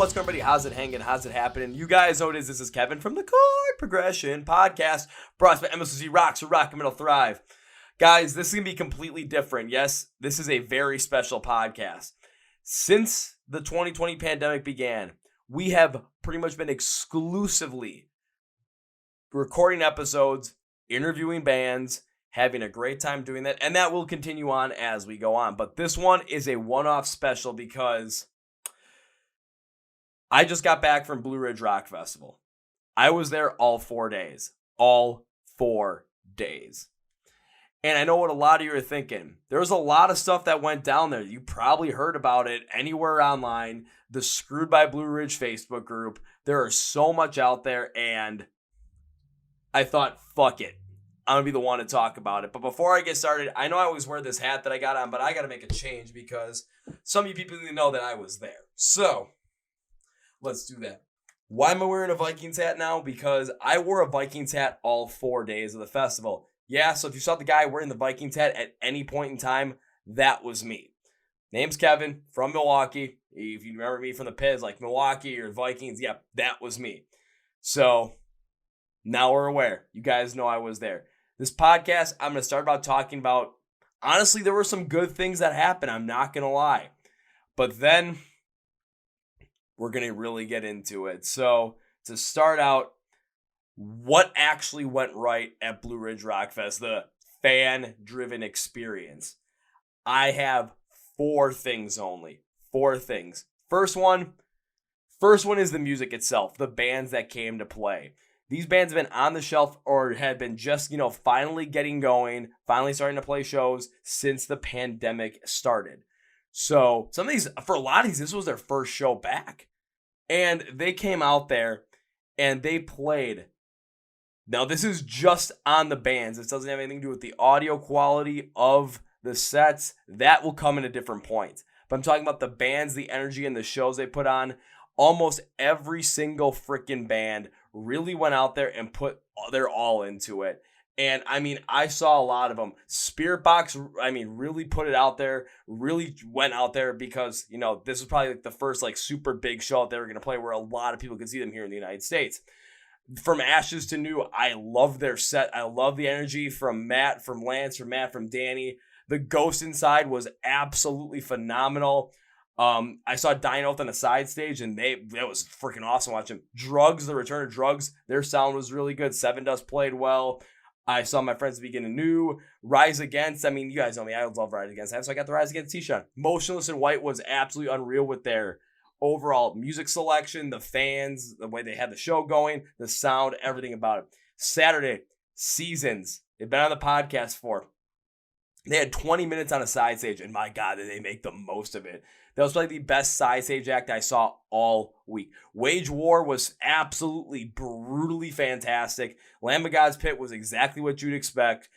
what's going on, everybody? How's it hanging? How's it happening? You guys know what it is. This is Kevin from the Chord Progression Podcast, brought by MSC Rocks, where rock and metal thrive. Guys, this is going to be completely different. Yes, this is a very special podcast. Since the 2020 pandemic began, we have pretty much been exclusively recording episodes, interviewing bands, having a great time doing that, and that will continue on as we go on. But this one is a one-off special because I just got back from Blue Ridge Rock Festival. I was there all 4 days. All 4 days. And I know what a lot of you are thinking. There was a lot of stuff that went down there. You probably heard about it anywhere online. The Screwed by Blue Ridge Facebook group. There is so much out there, and I thought, fuck it. I'm going to be the one to talk about it. But before I get started, I know I always wear this hat that I got on, but I got to make a change because some of you people need to know that I was there. So let's do that. Why am I wearing a Vikings hat now? Because I wore a Vikings hat all 4 days of the festival. Yeah, so if you saw the guy wearing the Vikings hat at any point in time, that was me. Name's Kevin, from Milwaukee. If you remember me from the Piz, like Milwaukee or Vikings, yeah, that was me. So now we're aware. You guys know I was there. This podcast, I'm going to start about talking about, honestly, there were some good things that happened. I'm not going to lie. But then we're going to really get into it. So to start out, what actually went right at Blue Ridge Rock Fest, the fan-driven experience? I have 4 things only. 4 things. First one is the music itself, the bands that came to play. These bands have been on the shelf or had been just, finally getting going, finally starting to play shows since the pandemic started. So some of these, for a lot of these, this was their first show back. And they came out there and they played. Now, this is just on the bands. This doesn't have anything to do with the audio quality of the sets. That will come in at different points. But I'm talking about the bands, the energy, and the shows they put on. Almost every single freaking band really went out there and put their all into it. And, I saw a lot of them. Spirit Box, really put it out there, really went out there because, this was probably like the first super big show that they were going to play where a lot of people could see them here in the United States. From Ashes to New, I love their set. I love the energy from Matt, from Lance, from Matt, from Danny. The Ghost Inside was absolutely phenomenal. I saw Dying Oath on the side stage, and that was freaking awesome watching. Drugs, the return of Drugs, their sound was really good. Seven Dust played well. I saw my friends begin anew. Rise Against, you guys know me, I love Rise Against. So I got the Rise Against t-shirt. Motionless in White was absolutely unreal with their overall music selection, the fans, the way they had the show going, the sound, everything about it. Saturday, Seasons. They've been on the podcast for. They had 20 minutes on a side stage, and my God, did they make the most of it. That was probably the best side stage act I saw all week. Wage War was absolutely brutally fantastic. Lamb of God's Pit was exactly what you'd expect.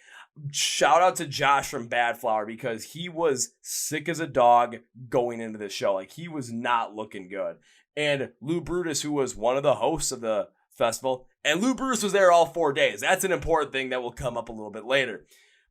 Shout out to Josh from Bad Flower because he was sick as a dog going into the show. He was not looking good. And Lou Brutus, who was one of the hosts of the festival, and Lou Brutus was there all 4 days. That's an important thing that will come up a little bit later.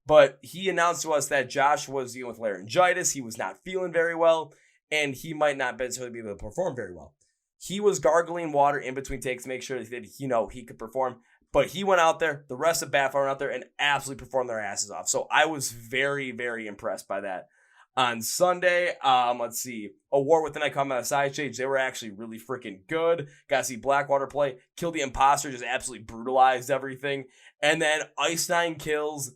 But he announced to us that Josh was dealing with laryngitis. He was not feeling very well, and he might not necessarily be able to perform very well. He was gargling water in between takes to make sure that he could perform. But he went out there, the rest of Bad Flower went out there and absolutely performed their asses off. So I was very, very impressed by that. On Sunday, A War Within I come on the side stage. They were actually really freaking good. Got to see Blackwater play. Kill the Imposter just absolutely brutalized everything. And then Ice Nine Kills.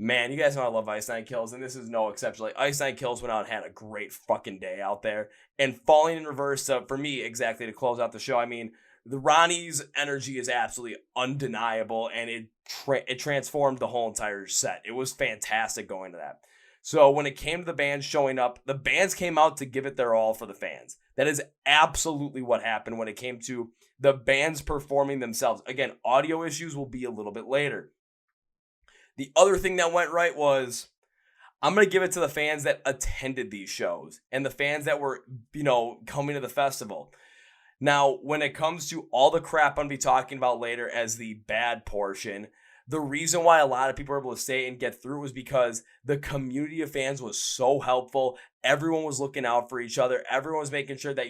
Man, you guys know I love Ice Nine Kills, and this is no exception. Ice Nine Kills went out and had a great fucking day out there. And Falling in Reverse, for me, exactly, to close out the show, the Ronnie's energy is absolutely undeniable, and it transformed the whole entire set. It was fantastic going to that. So when it came to the bands showing up, the bands came out to give it their all for the fans. That is absolutely what happened when it came to the bands performing themselves. Again, audio issues will be a little bit later. The other thing that went right was, I'm going to give it to the fans that attended these shows and the fans that were, coming to the festival. Now, when it comes to all the crap I'm going to be talking about later as the bad portion, The reason why a lot of people were able to stay and get through was because the community of fans was so helpful. Everyone was looking out for each other. Everyone was making sure that,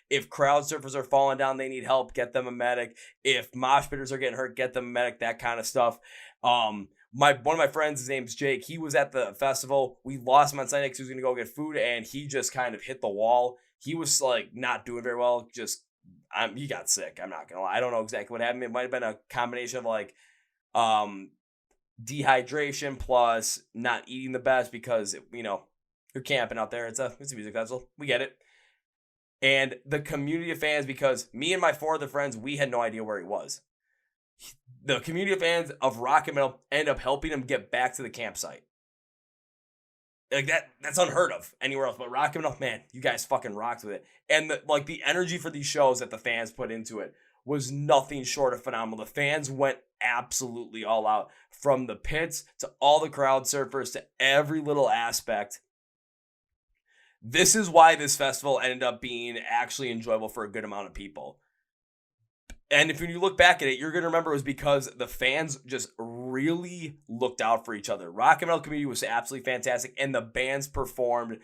if crowd surfers are falling down, they need help, get them a medic. If mosh pitters are getting hurt, get them a medic, that kind of stuff. One of my friends, his name's Jake, he was at the festival. We lost him on Sunday because he was going to go get food, and he just kind of hit the wall. He was like not doing very well. He got sick. I'm not going to lie. I don't know exactly what happened. It might have been a combination of like dehydration plus not eating the best because, you're camping out there. It's a music festival. We get it. And the community of fans, because me and my 4 other friends, we had no idea where he was. The community of fans of Rock and Metal end up helping him get back to the campsite. Like that's unheard of anywhere else. But Rock and Metal, man, you guys fucking rocked with it. And the energy for these shows that the fans put into it was nothing short of phenomenal. The fans went absolutely all out, from the pits to all the crowd surfers to every little aspect. This is why this festival ended up being actually enjoyable for a good amount of people. And if you look back at it, you're going to remember it was because the fans just really looked out for each other. Rock and Metal community was absolutely fantastic, and the bands performed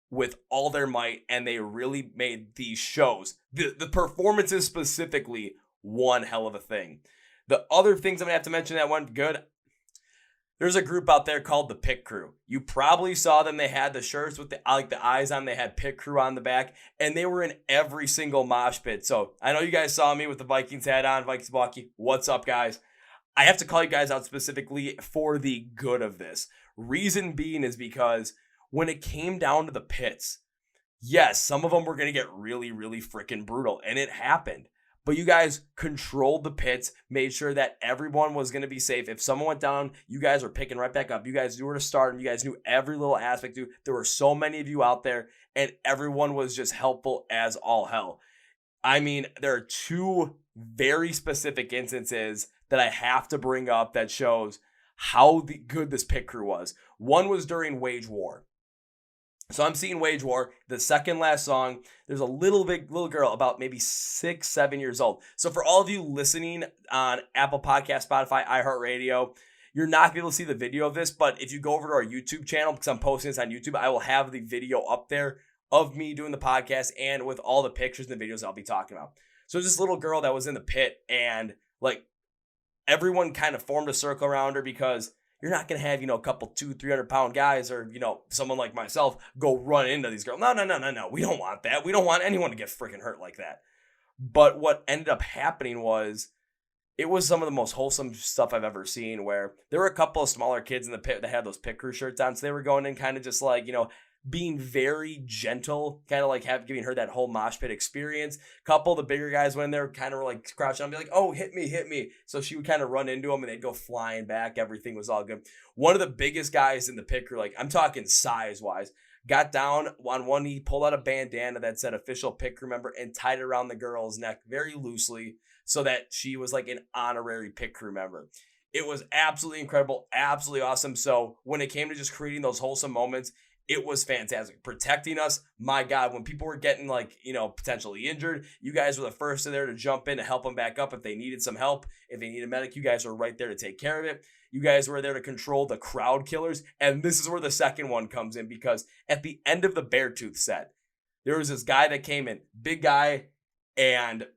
with all their might, and they really made these shows. The performances specifically, one hell of a thing. The other things I'm going to have to mention that went good, there's a group out there called the Pit Crew. You probably saw them. They had the shirts with the eyes on. They had Pit Crew on the back, and they were in every single mosh pit. So I know you guys saw me with the Vikings hat on, Vikings Walkie. What's up, guys? I have to call you guys out specifically for the good of this. Reason being is because when it came down to the pits, yes, some of them were going to get really, really freaking brutal, and it happened. But you guys controlled the pits, made sure that everyone was going to be safe. If someone went down, you guys were picking right back up. You guys knew where to start, and you guys knew every little aspect. There were so many of you out there, and everyone was just helpful as all hell. I mean, there are 2 very specific instances that I have to bring up that shows how good this pit crew was. One was during Wage War. So I'm seeing Wage War, the second last song. There's a little girl about maybe 6, 7 years old. So for all of you listening on Apple Podcast, Spotify, iHeartRadio, you're not going to be able to see the video of this, but if you go over to our YouTube channel, because I'm posting this on YouTube, I will have the video up there of me doing the podcast and with all the pictures and the videos I'll be talking about. So this little girl that was in the pit, and like everyone kind of formed a circle around her, because you're not going to have, a couple 200-300 pound guys or, someone like myself go run into these girls. No. We don't want that. We don't want anyone to get freaking hurt like that. But what ended up happening was, it was some of the most wholesome stuff I've ever seen, where there were a couple of smaller kids in the pit that had those Pit Crew shirts on. So they were going in kind of just like, being very gentle, kind of like giving her that whole mosh pit experience. Couple of the bigger guys went in there, kind of were like crouching and be like, oh, hit me. So she would kind of run into them and they'd go flying back. Everything was all good. One of the biggest guys in the pit crew, like I'm talking size wise, got down on one knee, pulled out a bandana that said official pit crew member, and tied it around the girl's neck very loosely so that she was like an honorary pit crew member. It was absolutely incredible, absolutely awesome. So when it came to just creating those wholesome moments, it was fantastic. Protecting us, my God, when people were getting potentially injured, you guys were the first there to jump in to help them back up if they needed some help. If they needed a medic, you guys were right there to take care of it. You guys were there to control the crowd killers. And this is where the second one comes in, because at the end of the Beartooth set, there was this guy that came in, big guy, and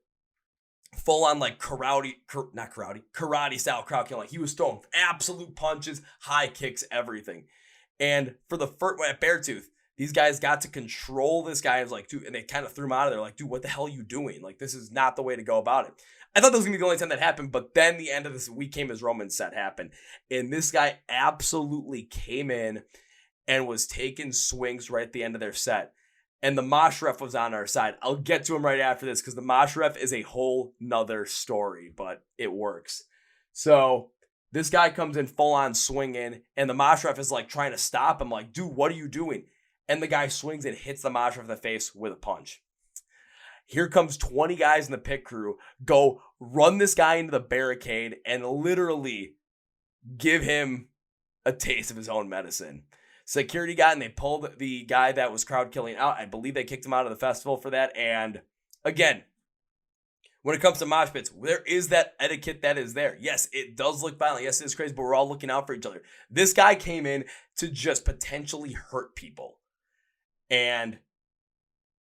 full on like karate style crowd killing. Like he was throwing absolute punches, high kicks, everything. And for the first at Beartooth, these guys got to control this guy. I was like, dude, and they kind of threw him out of there. Like, dude, what the hell are you doing? Like, this is not the way to go about it. I thought that was gonna be the only time that happened, but then the end of this We Came as Romans set happened, and this guy absolutely came in and was taking swings right at the end of their set. And the mosh ref was on our side. I'll get to him right after this, because the mosh ref is a whole nother story, but it works. So this guy comes in full on swinging, and the mosh ref is like trying to stop him, like, dude, what are you doing? And the guy swings and hits the mosh ref in the face with a punch. Here comes 20 guys in the pit crew, go run this guy into the barricade and literally give him a taste of his own medicine. Security got in, they pulled the guy that was crowd killing out. I believe they kicked him out of the festival for that. And again, when it comes to mosh pits, there is that etiquette that is there. Yes, it does look violent. Yes, it's crazy, but we're all looking out for each other. This guy came in to just potentially hurt people. And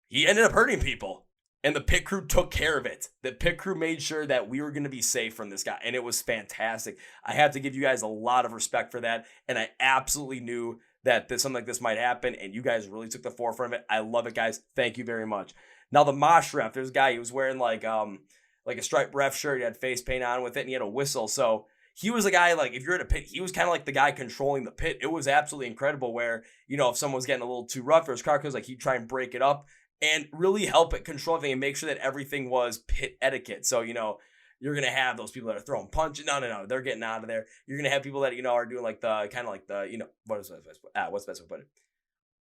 he ended up hurting people. And the pit crew took care of it. The pit crew made sure that we were going to be safe from this guy. And it was fantastic. I have to give you guys a lot of respect for that. And I absolutely knew that something like this might happen. And you guys really took the forefront of it. I love it, guys. Thank you very much. Now, the mosh ref, there's a guy, he was wearing like a striped ref shirt. He had face paint on with it, and he had a whistle. So he was a guy, like, if you're at a pit, he was kind of like the guy controlling the pit. It was absolutely incredible where, if someone was getting a little too rough or his car goes, like, he'd try and break it up and really help it control everything and make sure that everything was pit etiquette. So, you're going to have those people that are throwing punches. No, they're getting out of there. You're going to have people that, are doing like the, kind of like the, what's the best way to put it?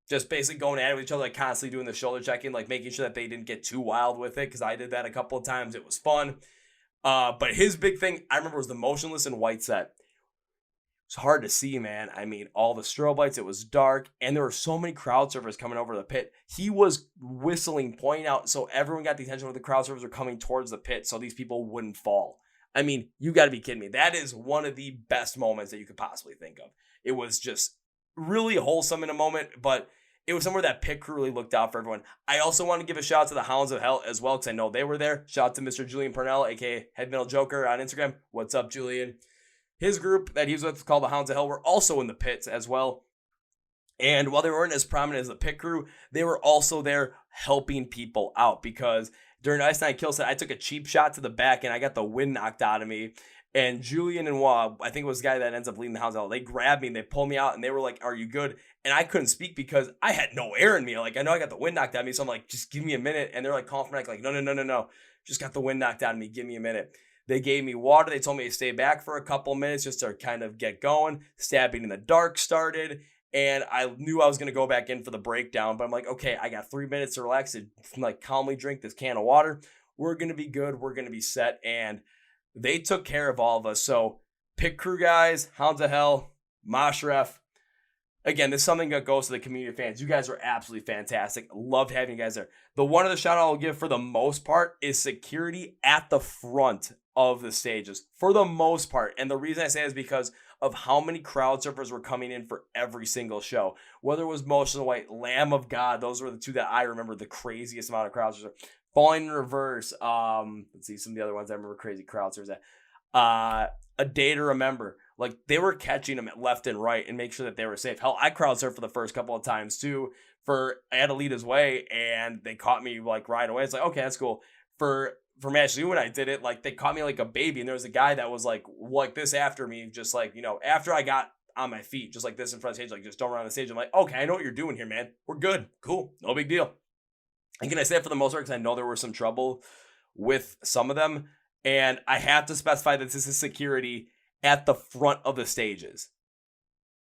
Just basically going at it with each other, like constantly doing the shoulder checking, like making sure that they didn't get too wild with it, because I did that a couple of times. It was fun. But his big thing, I remember, was the motionless and white set. It was hard to see, man. I mean, all the strobe lights, it was dark, and there were so many crowd surfers coming over the pit. He was whistling, pointing out, so everyone got the attention where the crowd surfers were coming towards the pit so these people wouldn't fall. I mean, you got to be kidding me. That is one of the best moments that you could possibly think of. It was just really wholesome in a moment, but it was somewhere that pit crew really looked out for everyone. I also want to give a shout out to the Hounds of Hell as well, because I know they were there. Shout out to Mr. Julian Purnell, aka Head Metal Joker on Instagram. What's up, Julian? His group that he was with, called the Hounds of Hell, were also in the pits as well. And while they weren't as prominent as the pit crew, they were also there helping people out, because during Ice Nine Kill Set, I took a cheap shot to the back and I got the wind knocked out of me. And Julian and I think it was the guy that ends up leading the Hounds of Hell, they grabbed me and they pulled me out and they were like, "Are you good?" And I couldn't speak because I had no air in me. Like, I know I got the wind knocked out of me, so I'm like, "Just give me a minute." And they're like calling for me, like, no. Just got the wind knocked out of me. Give me a minute. They gave me water. They told me to stay back for a couple minutes just to kind of get going. Stabbing in the dark started. And I knew I was going to go back in for the breakdown. But I'm like, okay, I got 3 minutes to relax and like calmly drink this can of water. We're going to be good. We're going to be set. And they took care of all of us. So pit crew guys, Hounds of Hell, Mosh Ref. Again, this is something that goes to the community fans. You guys are absolutely fantastic. Loved having you guys there. The one other shout out I'll give for the most part is security at the front of the stages. For the most part. And the reason I say is because of how many crowd surfers were coming in for every single show. Whether it was Motion of White, Lamb of God, those were the two that I remember the craziest amount of crowd surfers. Falling in Reverse. Let's see some of the other ones I remember crazy crowd surfers at. A Day to Remember. Like, they were catching them at left and right and make sure that they were safe. Hell, I crowd surfed for the first couple of times too. I had to lead his way and they caught me like right away. It's like, okay, that's cool. For Match when I did it, like, they caught me like a baby, and there was a guy that was like this after me, just like, after I got on my feet, just like this in front of the stage, like, just don't run on the stage. I'm like, okay, I know what you're doing here, man. We're good. Cool. No big deal. And can I say it for the most part, because I know there was some trouble with some of them. And I have to specify that this is security at the front of the stages,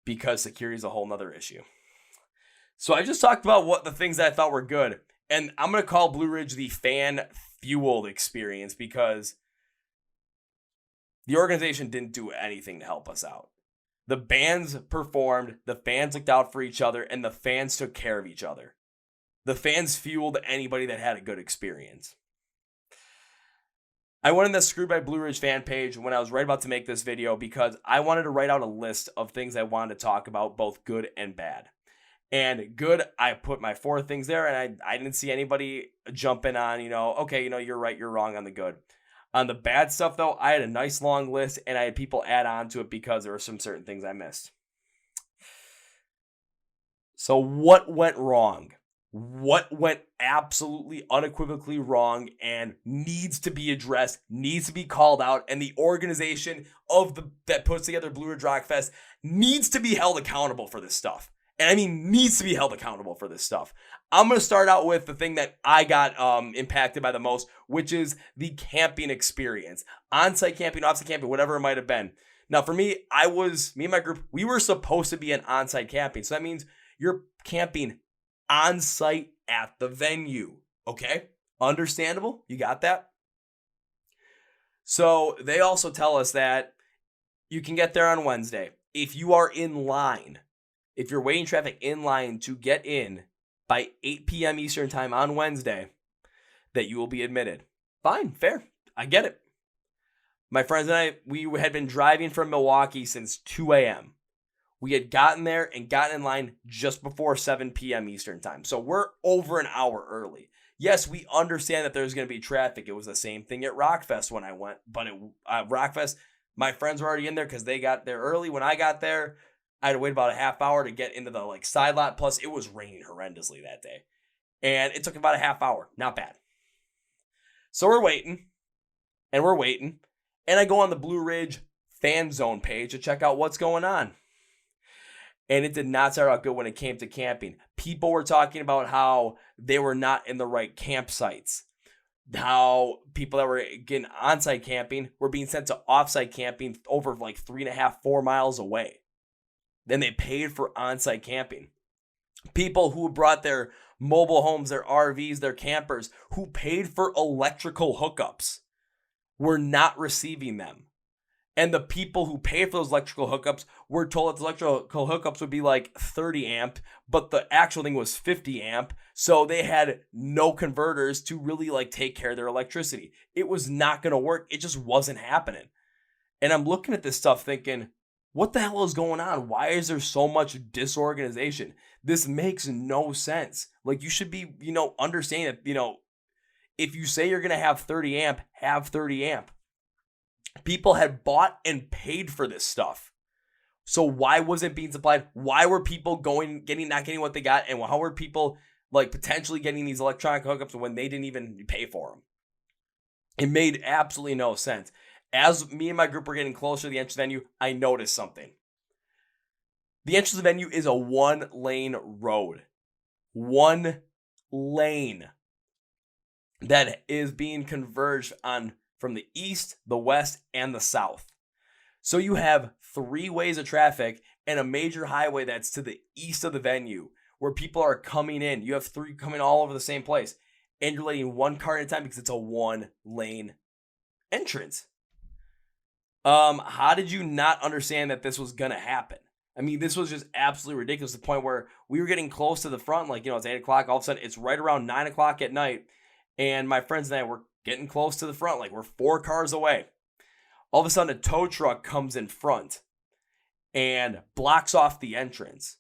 because security is a whole nother issue. So I just talked about what the things that I thought were good. And I'm going to call Blue Ridge the fan-fueled experience, because the organization didn't do anything to help us out. The bands performed, the fans looked out for each other, and the fans took care of each other. The fans fueled anybody that had a good experience. I went in the Screwed by Blue Ridge fan page when I was right about to make this video, because I wanted to write out a list of things I wanted to talk about, both good and bad. And good, I put my 4 things there, and I didn't see anybody jumping on, okay, you're right, you're wrong on the good. On the bad stuff, though, I had a nice long list, and I had people add on to it because there were some certain things I missed. So what went wrong? What went absolutely unequivocally wrong and needs to be addressed, needs to be called out, and the organization that puts together Blue Ridge Rock Fest needs to be held accountable for this stuff. And I mean, needs to be held accountable for this stuff. I'm going to start out with the thing that I got impacted by the most, which is the camping experience. On-site camping, off-site camping, whatever it might have been. Now, for me, me and my group, we were supposed to be in on-site camping. So that means you're camping on site at the venue. Okay? Understandable? You got that? So they also tell us that you can get there on Wednesday. If you are in line, if you're waiting traffic in line to get in by 8 p.m. Eastern time on Wednesday, that you will be admitted. Fine, fair. I get it. My friends and I, we had been driving from Milwaukee since 2 a.m. We had gotten there and gotten in line just before 7 p.m. Eastern time. So we're over an hour early. Yes, we understand that there's going to be traffic. It was the same thing at Rockfest when I went. But at Rockfest, my friends were already in there because they got there early. When I got there, I had to wait about a half hour to get into the side lot. Plus, it was raining horrendously that day. And it took about a half hour. Not bad. So we're waiting. And we're waiting. And I go on the Blue Ridge fan zone page to check out what's going on. And it did not start out good when it came to camping. People were talking about how they were not in the right campsites. How people that were getting on-site camping were being sent to off-site camping over 3.5, 4 miles away. Then they paid for on-site camping. People who brought their mobile homes, their RVs, their campers, who paid for electrical hookups, were not receiving them. And the people who paid for those electrical hookups were told that the electrical hookups would be 30 amp, but the actual thing was 50 amp. So they had no converters to really take care of their electricity. It was not going to work. It just wasn't happening. And I'm looking at this stuff thinking, what the hell is going on? Why is there so much disorganization? This makes no sense. You should be, understanding that, if you say you're going to have 30 amp, have 30 amp. People had bought and paid for this stuff. So why wasn't it being supplied? Why were people not getting what they got? And how were people potentially getting these electronic hookups when they didn't even pay for them? It made absolutely no sense. As me and my group were getting closer to the entrance venue, I noticed something. The entrance venue is a 1-lane road. 1 lane that is being converged on from the east, the west, and the south. So you have 3 ways of traffic and a major highway that's to the east of the venue where people are coming in. You have 3 coming all over the same place. And you're letting 1 car at a time because it's a 1-lane entrance. How did you not understand that this was going to happen? I mean, this was just absolutely ridiculous to the point where we were getting close to the front. It's 8 o'clock. All of a sudden, it's right around 9 o'clock at night. And my friends and I were getting close to the front, we're 4 cars away. All of a sudden, a tow truck comes in front and blocks off the entrance.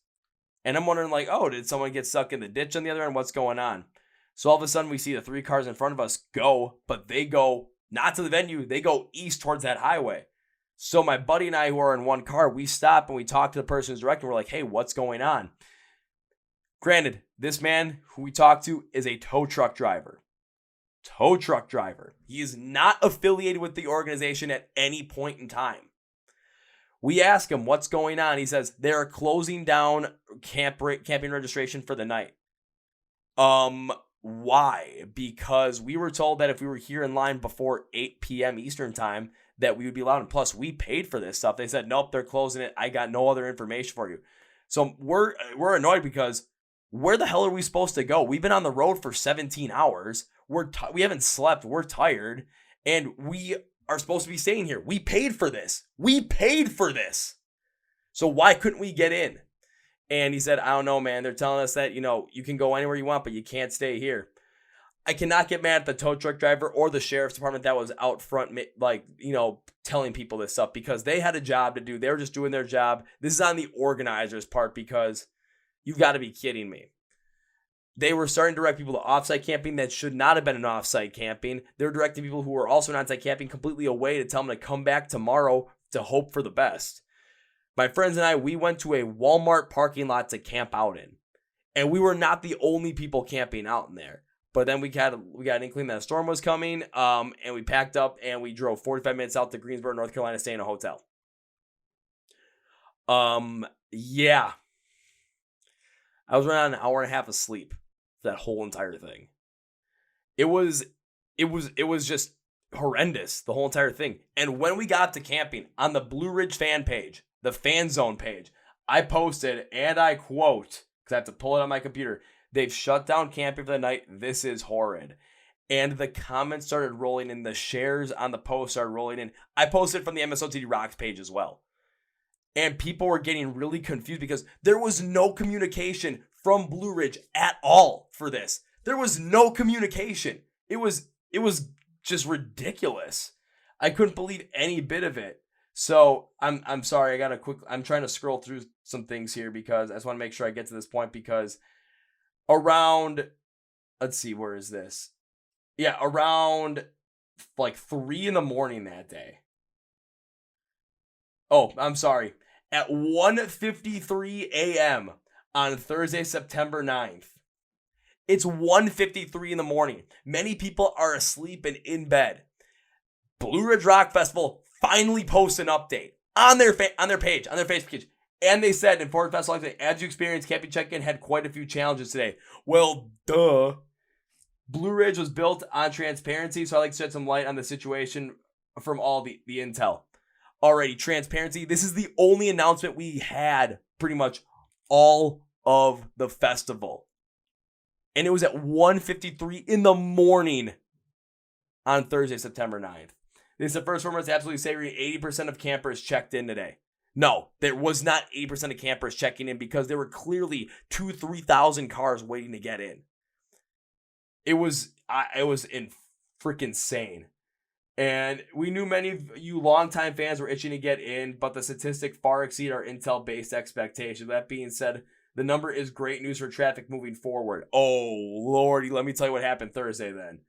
And I'm wondering, oh, did someone get stuck in the ditch on the other end? What's going on? So all of a sudden, we see the 3 cars in front of us go, but they go not to the venue. They go east towards that highway. So my buddy and I, who are in 1 car, we stop and we talk to the person who's directing. We're like, hey, what's going on? Granted, this man who we talked to is a tow truck driver. He is not affiliated with the organization at any point in time. We ask him what's going on. He says they're closing down camping registration for the night. Why? Because we were told that if we were here in line before 8 p.m. Eastern time, that we would be allowed. And plus, we paid for this stuff. They said, nope, they're closing it. I got no other information for you. So we're annoyed because where the hell are we supposed to go? We've been on the road for 17 hours. We haven't slept. We're tired. And we are supposed to be staying here. We paid for this. So why couldn't we get in? And he said, I don't know, man. They're telling us that, you can go anywhere you want, but you can't stay here. I cannot get mad at the tow truck driver or the sheriff's department that was out front, telling people this stuff because they had a job to do. They were just doing their job. This is on the organizer's part because you've got to be kidding me. They were starting to direct people to offsite camping that should not have been an offsite camping. They were directing people who were also in onsite camping completely away to tell them to come back tomorrow to hope for the best. My friends and I, we went to a Walmart parking lot to camp out in. And we were not the only people camping out in there. But then we got an inkling that a storm was coming, and we packed up and we drove 45 minutes out to Greensboro, North Carolina, to stay in a hotel. Yeah. I was running on an hour and a half of sleep for that whole entire thing. It was just horrendous, the whole entire thing. And when we got to camping on the Blue Ridge fan page, the fan zone page, I posted, and I quote, because I have to pull it on my computer, they've shut down camping for the night. This is horrid. And the comments started rolling in. The shares on the post started rolling in. I posted from the MSOTD Rocks page as well. And people were getting really confused because there was no communication from Blue Ridge at all for this. There was no communication. It was just ridiculous. I couldn't believe any bit of it. So I'm sorry. I'm trying to scroll through some things here because I just want to make sure I get to this point because around, let's see, where is this? Yeah, around like 3 a.m. that day. Oh, I'm sorry. At 1:53 a.m. on Thursday, September 9th. It's 1:53 in the morning. Many people are asleep and in bed. Blue Ridge Rock Festival finally posts an update on their page, on their Facebook page. And they said in Ford Festival, as you experienced, camping check-in had quite a few challenges today. Well, duh. Blue Ridge was built on transparency, so I like to shed some light on the situation from all the intel. Alrighty, transparency. This is the only announcement we had pretty much all of the festival. And it was at 1:53 in the morning on Thursday, September 9th. This is the first rumor. It's absolutely savory. 80% of campers checked in today. No, there was not 80% of campers checking in because there were clearly 3,000 cars waiting to get in. It was in freaking insane. And we knew many of you longtime fans were itching to get in, but the statistics far exceed our intel-based expectations. That being said, the number is great news for traffic moving forward. Oh, lordy, let me tell you what happened Thursday then.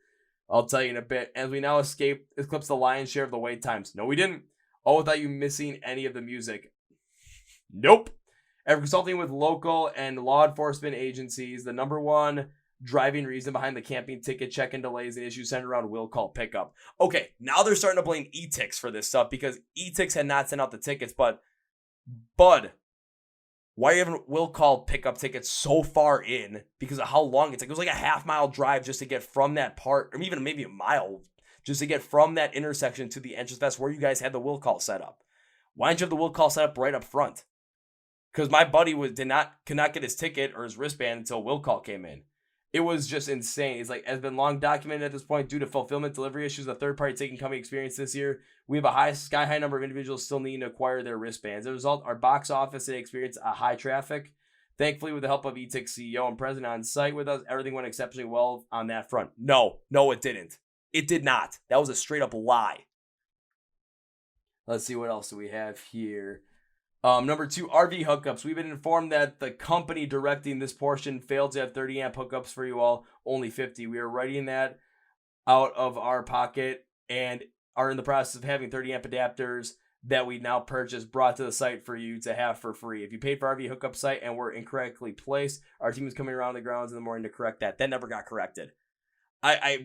I'll tell you in a bit. As we now eclipse the lion's share of the wait times. No, we didn't. Oh, without you missing any of the music. Nope. After consulting with local and law enforcement agencies, the number one driving reason behind the camping ticket check-in delays and issues centered around will call pickup. Okay, now they're starting to blame E-Tix for this stuff because E-Tix had not sent out the tickets, but Bud, why are you having will call pickup tickets so far in because of how long it's like? It was like a half-mile drive just to get from that part, or even maybe a mile, just to get from that intersection to the entrance fest where you guys had the will call set up. Why didn't you have the will call set up right up front? Because my buddy could not get his ticket or his wristband until will call came in. It was just insane. It's like, has been long documented at this point due to fulfillment delivery issues the third-party ticketing company experienced this year. We have a sky-high number of individuals still needing to acquire their wristbands. As a result, our box office today experienced a high traffic. Thankfully, with the help of E-Tix CEO and president on site with us, everything went exceptionally well on that front. No, it didn't. It did not. That was a straight-up lie. Let's see, what else do we have here? Number 2, RV hookups. We've been informed that the company directing this portion failed to have 30 amp hookups for you all, only 50. We are writing that out of our pocket and are in the process of having 30 amp adapters that we now purchased brought to the site for you to have for free. If you paid for RV hookup site and were incorrectly placed, our team is coming around the grounds in the morning to correct that. That never got corrected.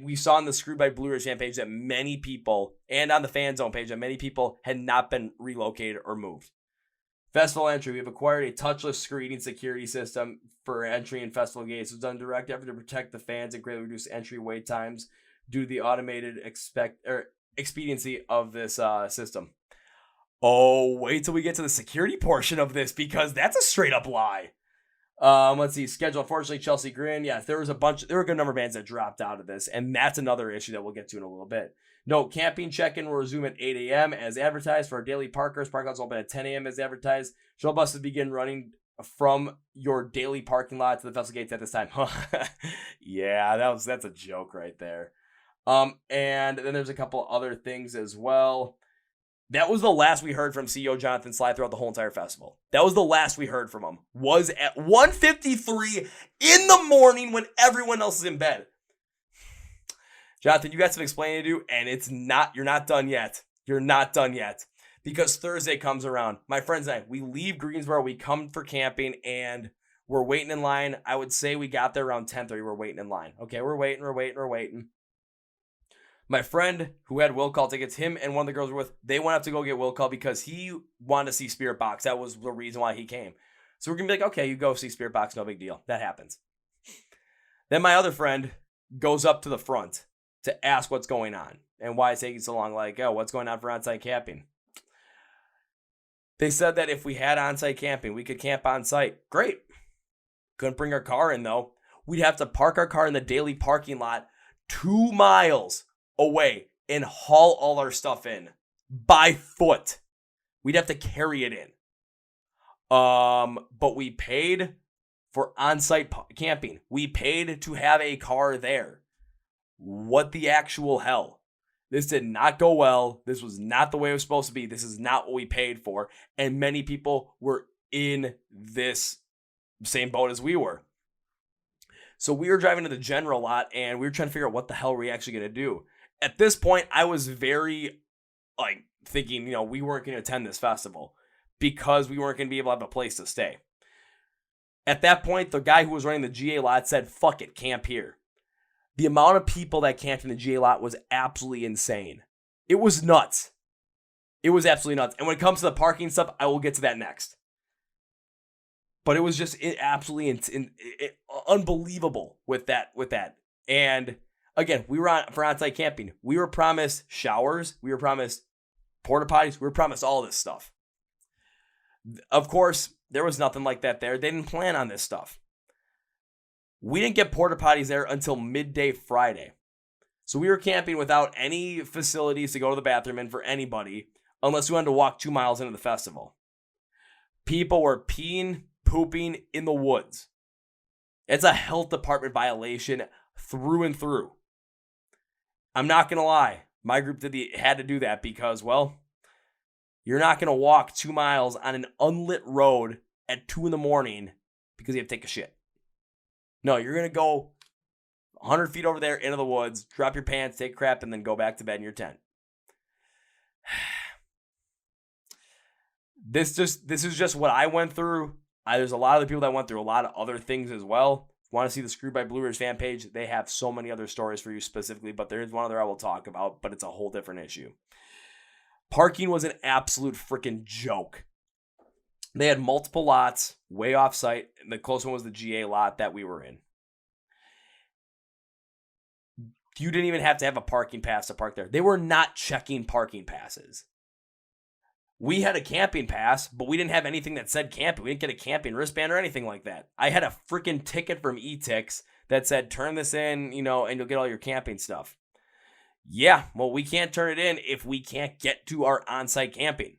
We saw on the Screwed by Blue Ridge fan page that many people, and on the fan zone page, that many people had not been relocated or moved. Festival entry. We have acquired a touchless screening security system for entry and festival gates. It was done direct effort to protect the fans and greatly reduce entry wait times due to the automated expediency of this system. Oh, wait till we get to the security portion of this because that's a straight up lie. Let's see. Schedule. Unfortunately, Chelsea Grin. Yes, there were a good number of bands that dropped out of this, and that's another issue that we'll get to in a little bit. Note, camping check-in will resume at 8 a.m. as advertised for our daily parkers. Parking lots open at 10 a.m. as advertised. Shuttle buses begin running from your daily parking lot to the festival gates at this time. Yeah, that's a joke right there. And then there's a couple other things as well. That was the last we heard from CEO Jonathan Slye throughout the whole entire festival. That was the last we heard from him. Was at 1:53 in the morning when everyone else is in bed. Jonathan, you got some explaining to do, and you're not done yet. You're not done yet. Because Thursday comes around. My friends and I, we leave Greensboro, we come for camping, and we're waiting in line. I would say we got there around 10:30. We're waiting in line. Okay, we're waiting. My friend who had will call tickets, him and one of the girls were with, they went up to go get will call because he wanted to see Spirit Box. That was the reason why he came. So we're going to be like, okay, you go see Spirit Box, no big deal. That happens. Then my other friend goes up to the front to ask what's going on and why it's taking so long. Like, oh, what's going on for on-site camping? They said that if we had on-site camping, we could camp on-site. Great. Couldn't bring our car in, though. We'd have to park our car in the daily parking lot 2 miles away and haul all our stuff in by foot. We'd have to carry it in. But we paid for on-site camping. We paid to have a car there. What the actual hell? This did not go well. This was not the way it was supposed to be. This is not what we paid for. And many people were in this same boat as we were. So we were driving to the general lot and we were trying to figure out what the hell were we actually going to do. At this point, I was very thinking, we weren't going to attend this festival because we weren't going to be able to have a place to stay. At that point, the guy who was running the GA lot said, fuck it, camp here. The amount of people that camped in the GA lot was absolutely insane. It was nuts. It was absolutely nuts. And when it comes to the parking stuff, I will get to that next. But it was just absolutely unbelievable with that. And again, we were for on-site camping. We were promised showers. We were promised porta potties. We were promised all this stuff. Of course, there was nothing like that there. They didn't plan on this stuff. We didn't get porta potties there until midday Friday. So we were camping without any facilities to go to the bathroom in for anybody unless we wanted to walk 2 miles into the festival. People were peeing, pooping in the woods. It's a health department violation through and through. I'm not going to lie. My group had to do that because, well, you're not going to walk 2 miles on an unlit road at 2 a.m. because you have to take a shit. No, you're going to go 100 feet over there into the woods, drop your pants, take a crap, and then go back to bed in your tent. This is just what I went through. There's a lot of the people that went through a lot of other things as well. If you want to see the Screwed by Blue Ridge fan page, they have so many other stories for you specifically, but there is one other I will talk about, but it's a whole different issue. Parking was an absolute freaking joke. They had multiple lots way off site, and the closest one was the GA lot that we were in. You didn't even have to have a parking pass to park there. They were not checking parking passes. We had a camping pass, but we didn't have anything that said camping. We didn't get a camping wristband or anything like that. I had a freaking ticket from eTix that said, turn this in, and you'll get all your camping stuff. Yeah, well, we can't turn it in if we can't get to our on-site camping.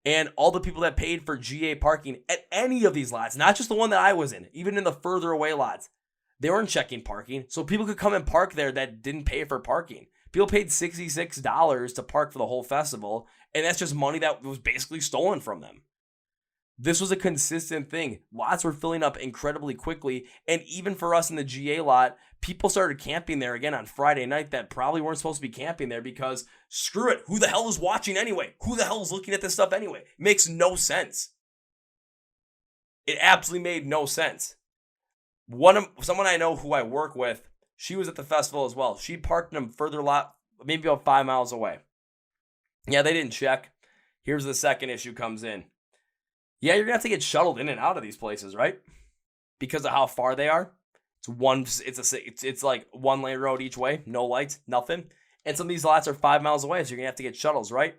And all the people that paid for GA parking at any of these lots, not just the one that I was in, even in the further away lots, they weren't checking parking. So people could come and park there that didn't pay for parking. People paid $66 to park for the whole festival, and that's just money that was basically stolen from them. This was a consistent thing. Lots were filling up incredibly quickly, and even for us in the GA lot, people started camping there again on Friday night that probably weren't supposed to be camping there because, screw it, who the hell is watching anyway? Who the hell is looking at this stuff anyway? It makes no sense. It absolutely made no sense. Someone I know who I work with, she was at the festival as well. She parked in a further lot, maybe about 5 miles away. Yeah, they didn't check. Here's the second issue comes in. Yeah, you're going to have to get shuttled in and out of these places, right? Because of how far they are. It's like 1 lane road each way, no lights, nothing. And some of these lots are 5 miles away, so you're going to have to get shuttles, right?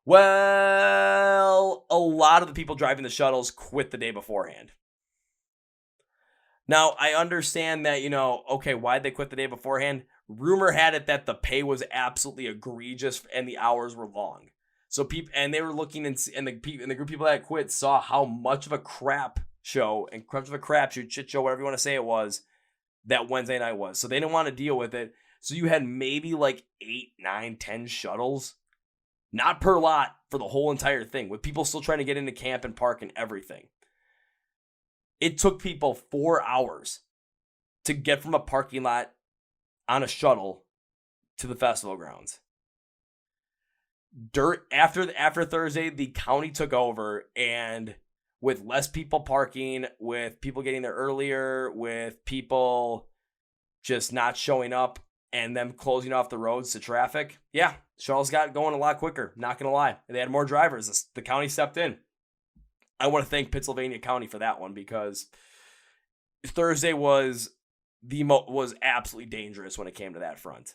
Well, a lot of the people driving the shuttles quit the day beforehand. Now, I understand that, okay, why'd they quit the day beforehand? Rumor had it that the pay was absolutely egregious and the hours were long. So they were looking, and the group of people that quit saw how much of a crap show and much of a crapshoot, shit show, whatever you want to say it was, that Wednesday night was. So they didn't want to deal with it. So you had maybe like 8, 9, 10 shuttles, not per lot, for the whole entire thing, with people still trying to get into camp and park and everything. It took people 4 hours to get from a parking lot on a shuttle to the festival grounds. After Thursday, the county took over, and with less people parking, with people getting there earlier, with people just not showing up, and them closing off the roads to traffic, yeah, shuttles got going a lot quicker, not going to lie. They had more drivers. The county stepped in. I want to thank Pennsylvania County for that one, because Thursday was absolutely dangerous when it came to that front.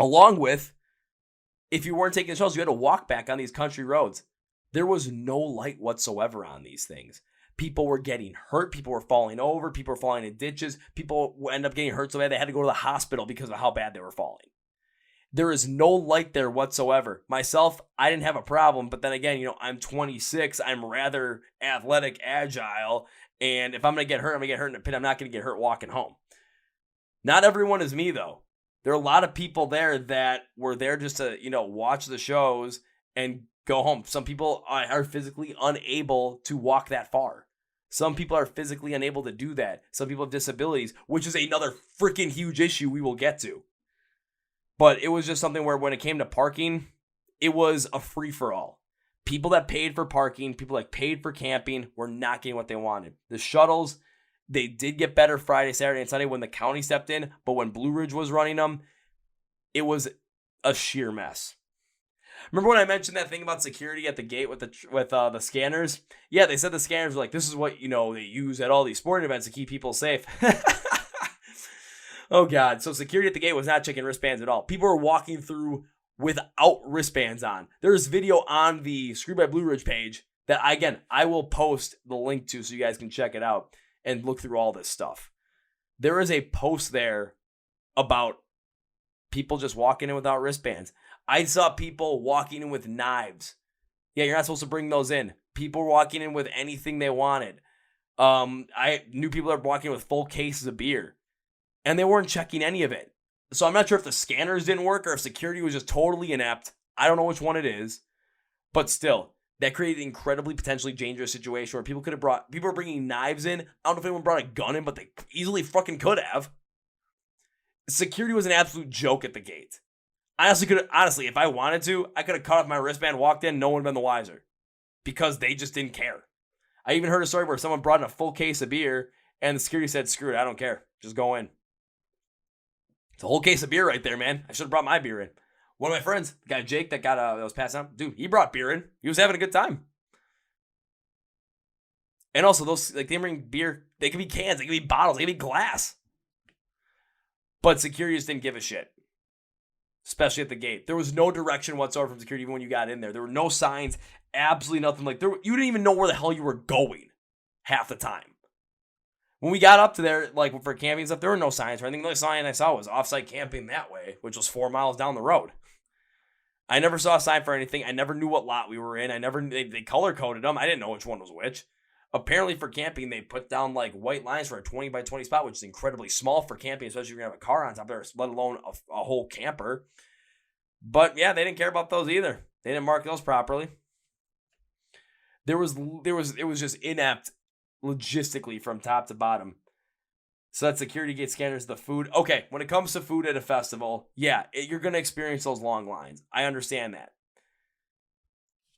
Along with, if you weren't taking the shuttles, you had to walk back on these country roads. There was no light whatsoever on these things. People were getting hurt. People were falling over. People were falling in ditches. People end up getting hurt so bad they had to go to the hospital because of how bad they were falling. There is no light there whatsoever. Myself, I didn't have a problem, but then again, I'm 26. I'm rather athletic, agile, and if I'm going to get hurt, I'm going to get hurt in a pit. I'm not going to get hurt walking home. Not everyone is me, though. There are a lot of people there that were there just to, watch the shows and go home. Some people are physically unable to walk that far. Some people are physically unable to do that. Some people have disabilities, which is another freaking huge issue we will get to. But it was just something where when it came to parking, it was a free-for-all. People that paid for parking, people that paid for camping were not getting what they wanted. The shuttles, they did get better Friday, Saturday, and Sunday when the county stepped in, but when Blue Ridge was running them, it was a sheer mess. Remember when I mentioned that thing about security at the gate with the scanners? Yeah, they said the scanners were like, this is what, they use at all these sporting events to keep people safe. Oh, God. So security at the gate was not checking wristbands at all. People were walking through without wristbands on. There's video on the Screwed by Blue Ridge page that, I will post the link to so you guys can check it out and look through all this stuff. There is a post there about people just walking in without wristbands. I saw people walking in with knives. Yeah, you're not supposed to bring those in. People were walking in with anything they wanted. I knew people that were walking in with full cases of beer, and they weren't checking any of it. So I'm not sure if the scanners didn't work or if security was just totally inept. I don't know which one it is, but still, that created an incredibly potentially dangerous situation where people were bringing knives in. I don't know if anyone brought a gun in, but they easily fucking could have. Security was an absolute joke at the gate. Honestly, if I wanted to, I could have cut off my wristband, walked in, no one would have been the wiser. Because they just didn't care. I even heard a story where someone brought in a full case of beer, and the security said, screw it, I don't care. Just go in. It's a whole case of beer right there, man. I should have brought my beer in. One of my friends, the guy Jake that was passing out, dude, he brought beer in. He was having a good time. And also, those, they bring beer, they could be cans, they could be bottles, they could be glass. But security just didn't give a shit. Especially at the gate. There was no direction whatsoever from security even when you got in there. There were no signs, absolutely nothing. You didn't even know where the hell you were going half the time. When we got up to there, for camping and stuff, there were no signs or anything. The only sign I saw was off-site camping that way, which was 4 miles down the road. I never saw a sign for anything. I never knew what lot we were in. They color-coded them. I didn't know which one was which. Apparently for camping, they put down white lines for a 20 by 20 spot, which is incredibly small for camping, especially if you're going to have a car on top there, let alone a whole camper. But yeah, they didn't care about those either. They didn't mark those properly. It was just inept logistically from top to bottom. So that security gate scanners, the food. Okay, when it comes to food at a festival, yeah, you're going to experience those long lines. I understand that.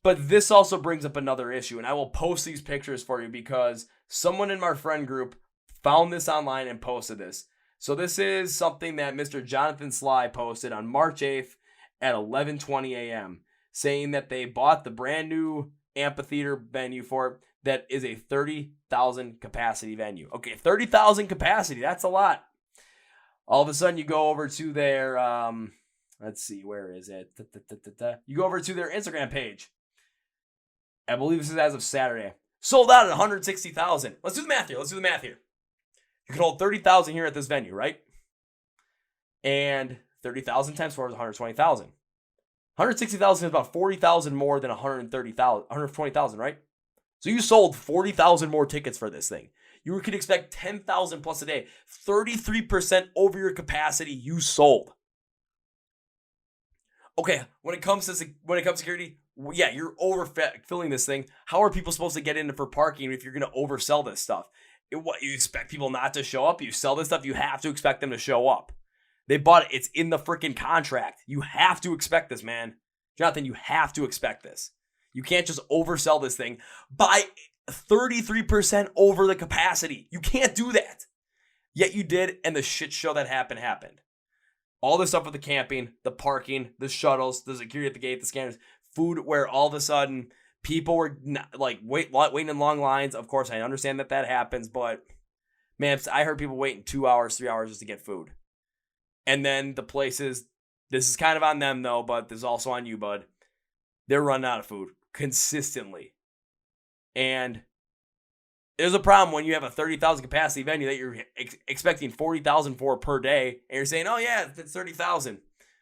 But this also brings up another issue, and I will post these pictures for you because someone in my friend group found this online and posted this. So this is something that Mr. Jonathan Slye posted on March 8th at 11:20 a.m. saying that they bought the brand new amphitheater venue for it that is a 30,000 capacity venue. Okay, 30,000 capacity, that's a lot. All of a sudden you go over to their, let's see, where is it? You go over to their Instagram page. I believe this is as of Saturday. Sold out at 160,000. Let's do the math here. You can hold 30,000 here at this venue, right? And 30,000 times 4 is 120,000. 160,000 is about 40,000 more than 120,000, right? So you sold 40,000 more tickets for this thing. You could expect 10,000 plus a day. 33% over your capacity you sold. Okay, when it comes to security, yeah, you're overfilling this thing. How are people supposed to get in for parking if you're going to oversell this stuff? You expect people not to show up? You sell this stuff, you have to expect them to show up. They bought it. It's in the freaking contract. You have to expect this, man. Jonathan, you have to expect this. You can't just oversell this thing by 33% over the capacity. You can't do that. Yet you did, and the shit show that happened. All this stuff with the camping, the parking, the shuttles, the security at the gate, the scanners, food where all of a sudden people were waiting in long lines. Of course, I understand that happens, but man, I heard people waiting 2 hours, 3 hours just to get food. And then the places, this is kind of on them though, but this is also on you, bud. They're running out of food consistently. And there's a problem when you have a 30,000 capacity venue that you're expecting 40,000 for per day, and you're saying, oh yeah, it's 30,000.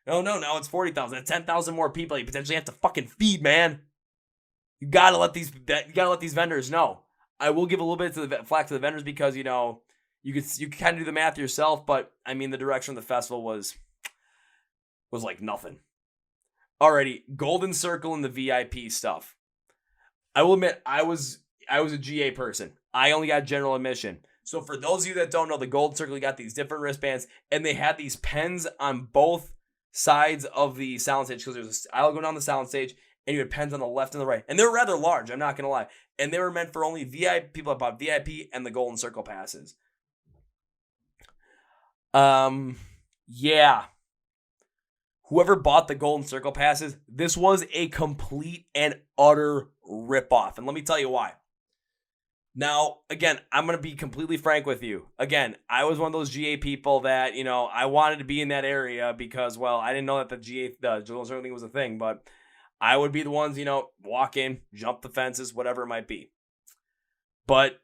No, it's 40,000. That's 10,000 more people you potentially have to fucking feed, man. You gotta let these vendors know. I will give a little bit to the flack to the vendors because you can kind of do the math yourself, but I mean the direction of the festival was was like nothing. Alrighty, Golden Circle and the VIP stuff. I will admit, I was a GA person. I only got general admission. So for those of you that don't know, the Golden Circle got these different wristbands, and they had these pens on both sides of the soundstage, because there's an aisle going down the soundstage, and you had pens on the left and the right. And they were rather large, I'm not going to lie. And they were meant for only VIP people that bought VIP and the Golden Circle passes. Yeah. Whoever bought the Golden Circle passes, this was a complete and utter ripoff. And let me tell you why. Now, again, I'm going to be completely frank with you. Again, I was one of those GA people that, I wanted to be in that area because, well, I didn't know that the Golden Circle thing was a thing, but I would be the ones, walk in, jump the fences, whatever it might be. But,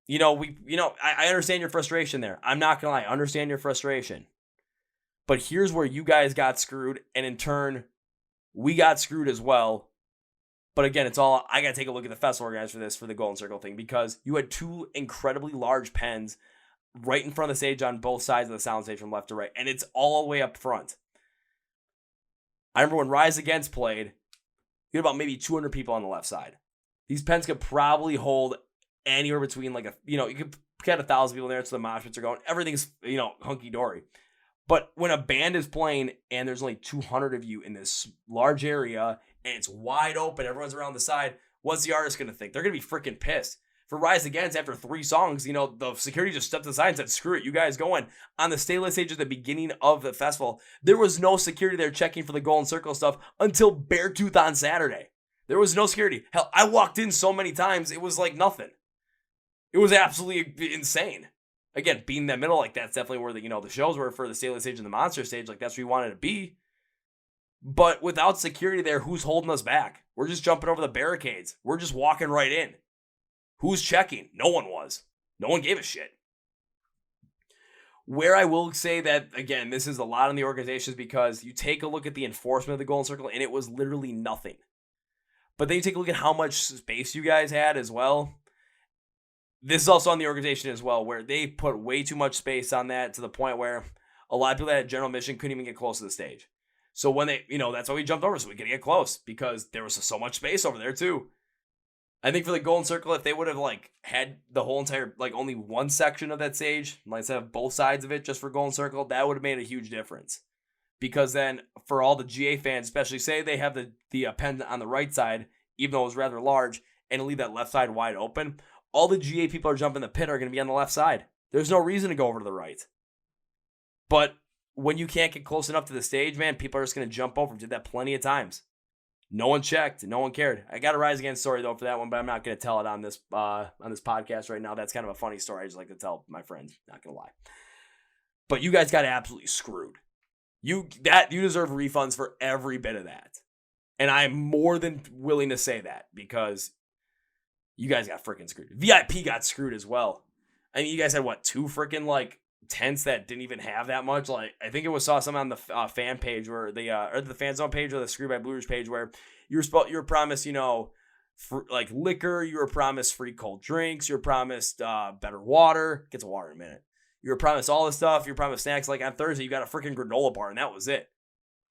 I understand your frustration there. I'm not going to lie. I understand your frustration. But here's where you guys got screwed, and in turn, we got screwed as well. But again, I got to take a look at the festival organizers for the Golden Circle thing, because you had two incredibly large pens right in front of the stage on both sides of the soundstage from left to right, and it's all the way up front. I remember when Rise Against played, you had about maybe 200 people on the left side. These pens could probably hold anywhere between you could get 1,000 people in there, so the mosh pits are going. Everything's, hunky-dory. But when a band is playing and there's only 200 of you in this large area and it's wide open, everyone's around the side, what's the artist going to think? They're going to be freaking pissed. For Rise Against, after 3 songs, the security just stepped aside and said, screw it, you guys go in. On the stateless stage at the beginning of the festival, there was no security there checking for the Golden Circle stuff until Beartooth on Saturday. There was no security. Hell, I walked in so many times, it was like nothing. It was absolutely insane. Again, being in that middle, that's definitely where the shows were for the stateless stage and the monster stage. That's where we wanted to be. But without security there, who's holding us back? We're just jumping over the barricades. We're just walking right in. Who's checking? No one was. No one gave a shit. Where I will say that, again, this is a lot on the organizations, because you take a look at the enforcement of the Golden Circle and it was literally nothing. But then you take a look at how much space you guys had as well. This is also on the organization as well, where they put way too much space on that to the point where a lot of people that had general admission couldn't even get close to the stage. So when they, that's why we jumped over, so we could get close, because there was so much space over there too. I think for the Golden Circle, if they would have had the whole entire, only one section of that stage, instead of both sides of it just for Golden Circle, that would have made a huge difference. Because then for all the GA fans, especially say they have the pen on the right side, even though it was rather large, and leave that left side wide open, all the GA people are jumping the pit are going to be on the left side. There's no reason to go over to the right. But when you can't get close enough to the stage, man, people are just going to jump over. Did that plenty of times. No one checked. No one cared. I got a Rise Against story, though, for that one, but I'm not going to tell it on this podcast right now. That's kind of a funny story I just like to tell my friends. Not going to lie. But you guys got absolutely screwed. You deserve refunds for every bit of that. And I'm more than willing to say that, because you guys got freaking screwed. VIP got screwed as well. I mean, you guys had two freaking tents that didn't even have that much. I think saw some on the fan page where or the fan zone page or the Screwed by Blue Ridge page, where you were promised, liquor. You were promised free cold drinks. You were promised better water. Get to water in a minute. You were promised all this stuff. You were promised snacks. On Thursday, you got a freaking granola bar, and that was it.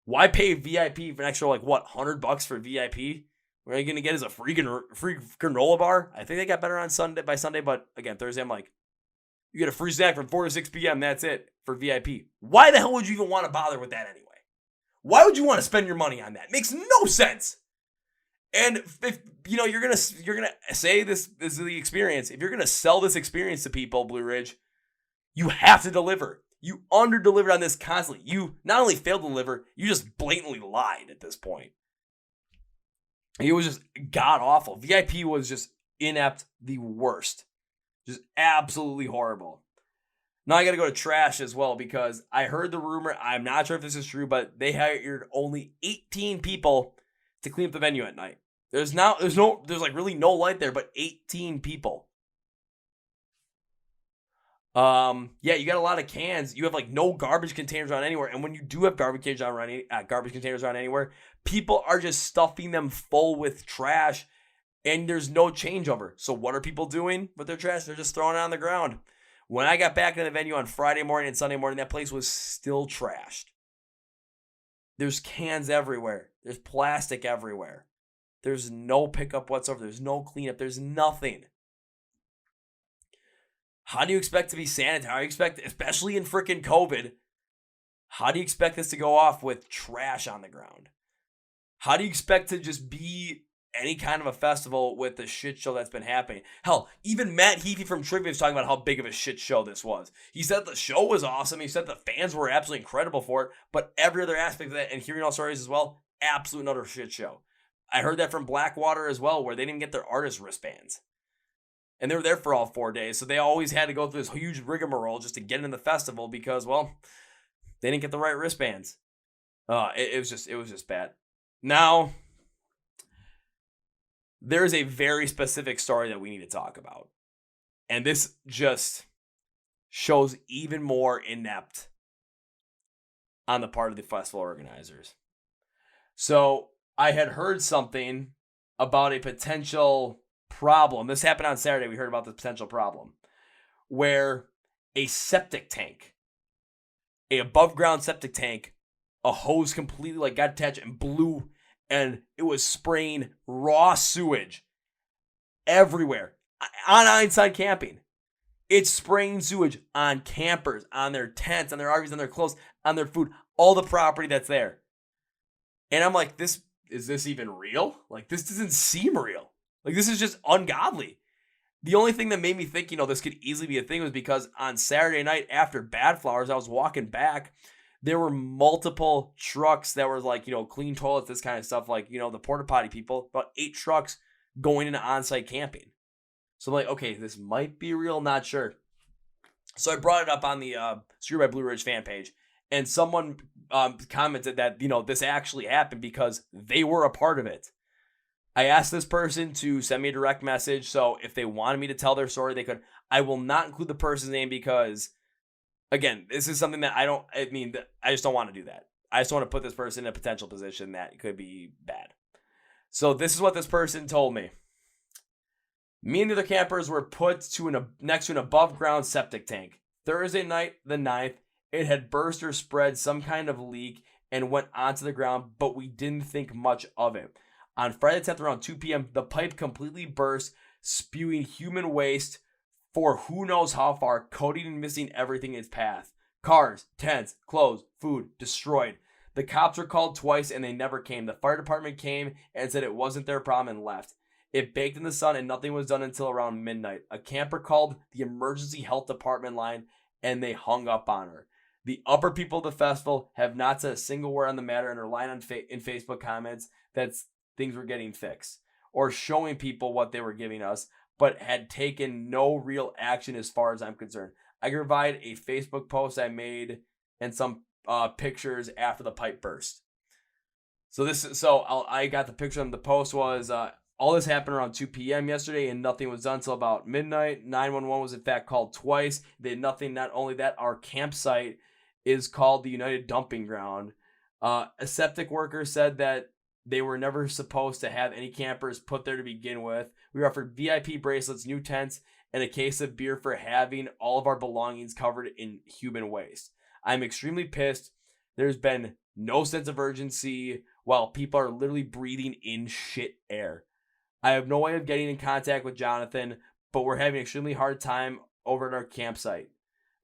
Why pay VIP for an extra $100 for VIP? What are you going to get is a free granola bar? I think they got better on Sunday, but again, Thursday, I'm you get a free snack from 4 to 6 p.m. That's it for VIP. Why the hell would you even want to bother with that anyway? Why would you want to spend your money on that? It makes no sense. And if you're gonna say this is the experience, if you're gonna sell this experience to people, Blue Ridge, you have to deliver. You under-delivered on this constantly. You not only failed to deliver, you just blatantly lied at this point. It was just god-awful. VIP was just inept, the worst. Just absolutely horrible. Now I got to go to trash as well, because I heard the rumor, I'm not sure if this is true, but they hired only 18 people to clean up the venue at night. There's really no light there, but 18 people. Yeah, you got a lot of cans. You have no garbage containers around anywhere. And when you do have garbage containers around anywhere, people are just stuffing them full with trash, and there's no changeover. So what are people doing with their trash? They're just throwing it on the ground. When I got back to the venue on Friday morning and Sunday morning, that place was still trashed. There's cans everywhere. There's plastic everywhere. There's no pickup whatsoever. There's no cleanup. There's nothing. How do you expect to be sanitary? How do you expect, especially in freaking COVID, how do you expect this to go off with trash on the ground? How do you expect to just be any kind of a festival with the shit show that's been happening? Hell, even Matt Heafy from Trivia was talking about how big of a shit show this was. He said the show was awesome. He said the fans were absolutely incredible for it, but every other aspect of that, and hearing all stories as well, absolute another shit show. I heard that from Blackwater as well, where they didn't get their artist wristbands. And they were there for all 4 days, so they always had to go through this huge rigmarole just to get in the festival because, well, they didn't get the right wristbands. It was just bad. Now, there's a very specific story that we need to talk about. And this just shows even more inept on the part of the festival organizers. So, I had heard something about a potential problem. This happened on Saturday. We heard about the potential problem where a septic tank, a above ground septic tank, a hose completely got attached and blew, and it was spraying raw sewage everywhere on Einstein camping. It's spraying sewage on campers, on their tents, on their RVs, on their clothes, on their food, all the property that's there. And I'm like, is this even real? This doesn't seem real. This is just ungodly. The only thing that made me think, this could easily be a thing was because on Saturday night after Bad Flowers, I was walking back. There were multiple trucks that were clean toilets, this kind of stuff. The porta potty people, about 8 trucks going into on-site camping. So I'm like, okay, this might be real, not sure. So I brought it up on the Screw by Blue Ridge fan page. And someone commented that, this actually happened because they were a part of it. I asked this person to send me a direct message, so if they wanted me to tell their story, they could. I will not include the person's name because, again, this is something that I just don't want to do that. I just want to put this person in a potential position that could be bad. So this is what this person told me. Me and the other campers were put next to an above-ground septic tank. Thursday night, the 9th, it had burst or spread some kind of leak and went onto the ground, but we didn't think much of it. On Friday the 10th around 2 p.m., the pipe completely burst, spewing human waste for who knows how far, coating and missing everything in its path. Cars, tents, clothes, food, destroyed. The cops were called twice and they never came. The fire department came and said it wasn't their problem and left. It baked in the sun and nothing was done until around midnight. A camper called the emergency health department line and they hung up on her. The upper people of the festival have not said a single word on the matter and are relying on in Facebook comments that things were getting fixed or showing people what they were giving us, but had taken no real action as far as I'm concerned. I can provide a Facebook post I made and some pictures after the pipe burst. I got the picture of the post was all this happened around 2 p.m. yesterday and nothing was done until about midnight. 911 was in fact called twice. They did nothing. Not only that, our campsite is called the United Dumping Ground. A septic worker said that they were never supposed to have any campers put there to begin with. We offered VIP bracelets, new tents, and a case of beer for having all of our belongings covered in human waste. I'm extremely pissed. There's been no sense of urgency while people are literally breathing in shit air. I have no way of getting in contact with Jonathan, but we're having an extremely hard time over at our campsite.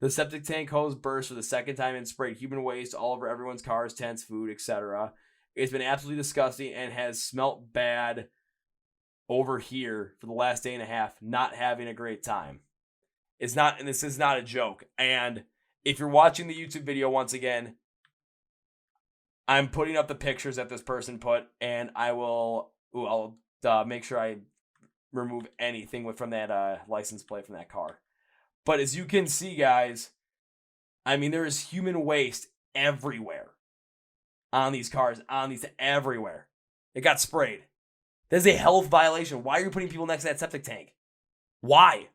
The septic tank hose burst for the second time and sprayed human waste all over everyone's cars, tents, food, etc. It's been absolutely disgusting and has smelt bad over here for the last day and a half, not having a great time. This is not a joke. And if you're watching the YouTube video once again, I'm putting up the pictures that this person put, and I'll make sure I remove anything from that license plate from that car. But as you can see, guys, there is human waste everywhere. On these cars, everywhere. It got sprayed. That's a health violation. Why are you putting people next to that septic tank? Why?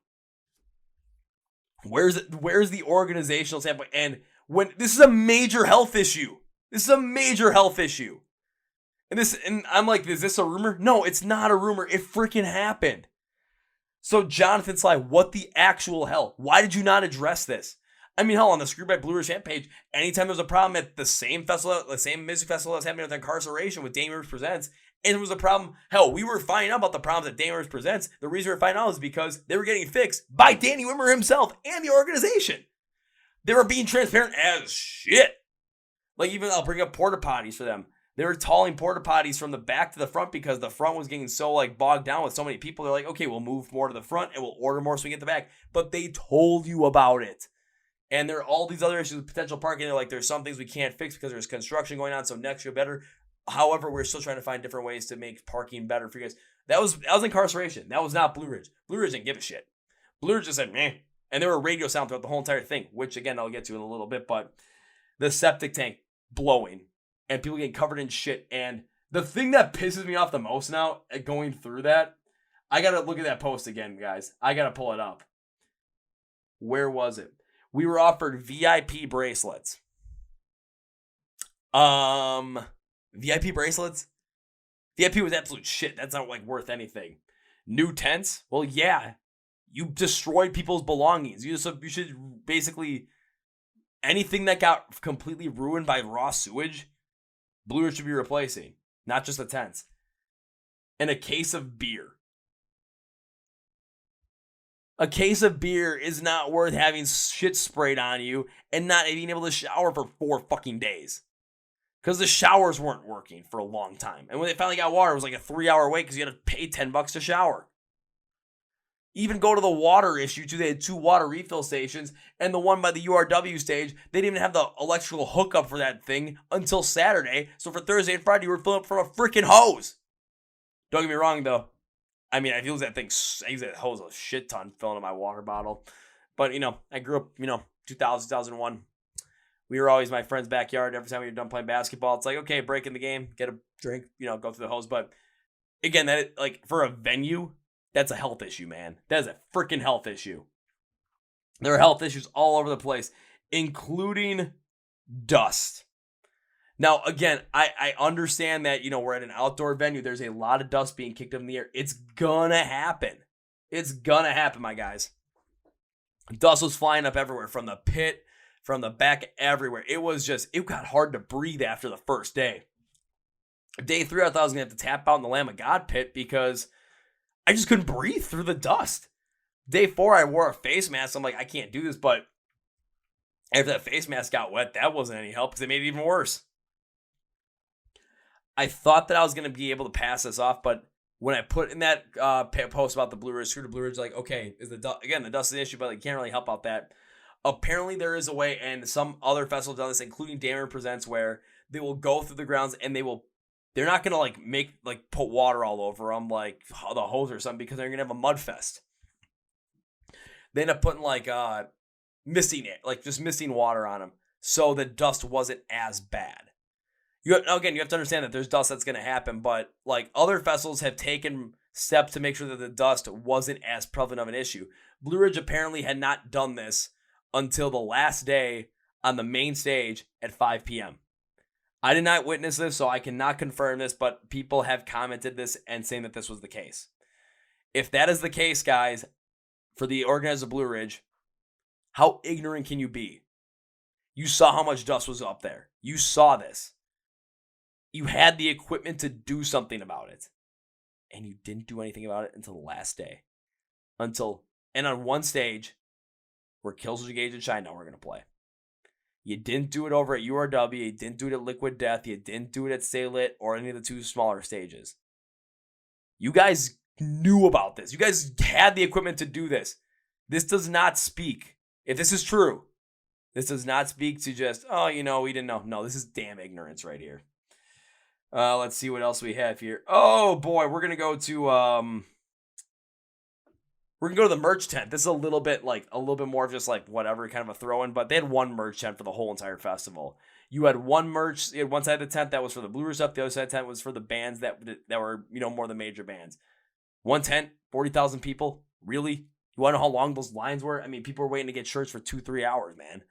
Where's the organizational standpoint? And when this is a major health issue. And I'm like, is this a rumor? No, it's not a rumor. It freaking happened. So Jonathan Slye, what the actual hell? Why did you not address this? I mean, hell, on the Screwed by Blue Ridge fan page, anytime there's a problem at the same festival, the same music festival that's happening with Incarceration with Dame Rivers Presents, and there was a problem, hell, we were finding out about the problems that Dame Rivers Presents. The reason we were finding out is because they were getting fixed by Danny Wimmer himself and the organization. They were being transparent as shit. Like, even I'll bring up porta potties for them. They were tolling porta potties from the back to the front because the front was getting so like bogged down with so many people. They're like, okay, we'll move more to the front and we'll order more so we get the back. But they told you about it. And there are all these other issues with potential parking. They're like, there's some things we can't fix because there's construction going on. So next year better. However, we're still trying to find different ways to make parking better for you guys. That was Incarceration. That was not Blue Ridge. Blue Ridge didn't give a shit. Blue Ridge just said, meh. And there were radio sound throughout the whole entire thing, which again, I'll get to in a little bit. But the septic tank blowing and people getting covered in shit. And the thing that pisses me off the most now going through that, I got to look at that post again, guys. I got to pull it up. Where was it? We were offered VIP bracelets. VIP bracelets? VIP was absolute shit. That's not like worth anything. New tents? Well, yeah. You destroyed people's belongings. You should basically, anything that got completely ruined by raw sewage, Blue Ridge should be replacing. Not just the tents. And a case of beer. A case of beer is not worth having shit sprayed on you and not being able to shower for 4 fucking days. Because the showers weren't working for a long time. And when they finally got water, it was like a 3-hour wait because you had to pay $10 to shower. Even go to the water issue too. They had 2 water refill stations, and the one by the URW stage, they didn't even have the electrical hookup for that thing until Saturday. So for Thursday and Friday, you were filling up from a freaking hose. Don't get me wrong though. I mean, I use that hose a shit ton filling up my water bottle. But, I grew up, 2000, 2001. We were always my friend's backyard. Every time we were done playing basketball, it's like, okay, break in the game, get a drink, go through the hose. But again, that for a venue, that's a health issue, man. That is a freaking health issue. There are health issues all over the place, including dust. Now, again, I understand that, we're at an outdoor venue. There's a lot of dust being kicked up in the air. It's gonna happen. It's gonna happen, my guys. Dust was flying up everywhere, from the pit, from the back, everywhere. It got hard to breathe after the first day. Day 3, I thought I was gonna have to tap out in the Lamb of God pit because I just couldn't breathe through the dust. Day 4, I wore a face mask. I'm like, I can't do this. But after that face mask got wet, that wasn't any help because it made it even worse. I thought that I was going to be able to pass this off, but when I put in that post about the Blue Ridge, Screw to Blue Ridge, like, okay, the dust is an issue, but you can't really help out that. Apparently there is a way, and some other festivals done this, including Dameron Presents, where they will go through the grounds and they're not going to put water all over them, like the hose or something, because they're going to have a mud fest. They end up putting misting water on them, so the dust wasn't as bad. You have to understand that there's dust that's going to happen, but other festivals have taken steps to make sure that the dust wasn't as prevalent of an issue. Blue Ridge apparently had not done this until the last day on the main stage at 5 p.m. I did not witness this, so I cannot confirm this, but people have commented this and saying that this was the case. If that is the case, guys, for the organizers of Blue Ridge, how ignorant can you be? You saw how much dust was up there. You saw this. You had the equipment to do something about it. And you didn't do anything about it until the last day. And on one stage, where Killswitch Engage and Shine Now were going to play. You didn't do it over at URW. You didn't do it at Liquid Death. You didn't do it at Stay Lit or any of the 2 smaller stages. You guys knew about this. You guys had the equipment to do this. This does not speak. If this is true, this does not speak to just, we didn't know. No, this is damn ignorance right here. Let's see what else we have here. Oh boy, we're gonna go to the merch tent. This is a little bit more of just whatever, kind of a throw-in, but they had one merch tent for the whole entire festival. You had one side of the tent that was for the Blue Ridge stuff. The other side of the tent was for the bands that were more the major bands. One tent, 40,000 people. Really? You want to know how long those lines were? I mean, people were waiting to get shirts for 2-3 hours, man.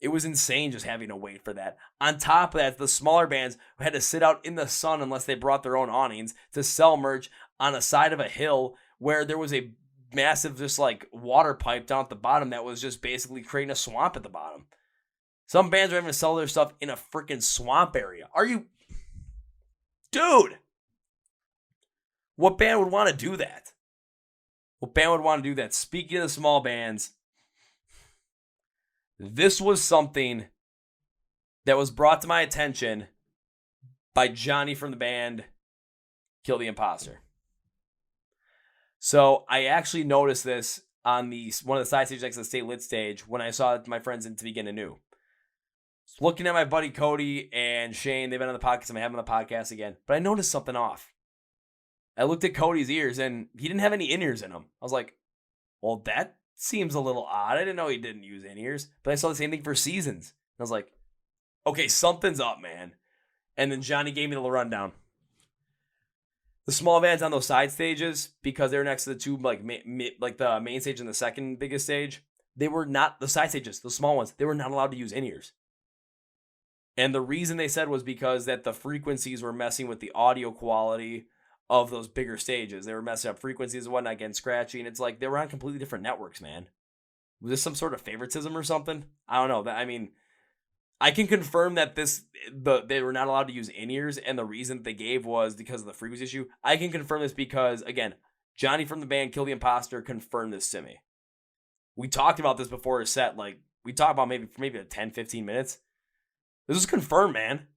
It was insane just having to wait for that. On top of that, the smaller bands had to sit out in the sun unless they brought their own awnings to sell merch on a side of a hill where there was a massive just like water pipe down at the bottom that was just basically creating a swamp at the bottom. Some bands are having to sell their stuff in a freaking swamp area. Are you... Dude! What band would want to do that? What band would want to do that? Speaking of the small bands, this was something that was brought to my attention by Johnny from the band Kill the Imposter. So I actually noticed this on one of the side stages next to the State Lit stage when I saw my friends in To Begin Anew. Looking at my buddy Cody and Shane, they've been on the podcast. I'm having them on the podcast again. But I noticed something off. I looked at Cody's ears and he didn't have any in-ears in them. I was like, well, that seems a little odd. I didn't know he didn't use in-ears. But I saw the same thing for Seasons. I was like, okay, something's up, man. And then Johnny gave me the rundown. The small bands on those side stages, because they were next to the two, like the main stage and the second biggest stage, they were not, the side stages, the small ones, they were not allowed to use in-ears. And the reason they said was because that the frequencies were messing with the audio quality of those bigger stages. They were messing up frequencies and whatnot, getting scratchy, and it's like they were on completely different networks, man. Was this some sort of favoritism or something? I don't know. I mean, I can confirm that they were not allowed to use in-ears, and the reason they gave was because of the frequency issue. I can confirm this because, again, Johnny from the band Kill the Imposter confirmed this to me. We talked about this before a set. Like, we talked about maybe 10, 15 minutes. This is confirmed, man.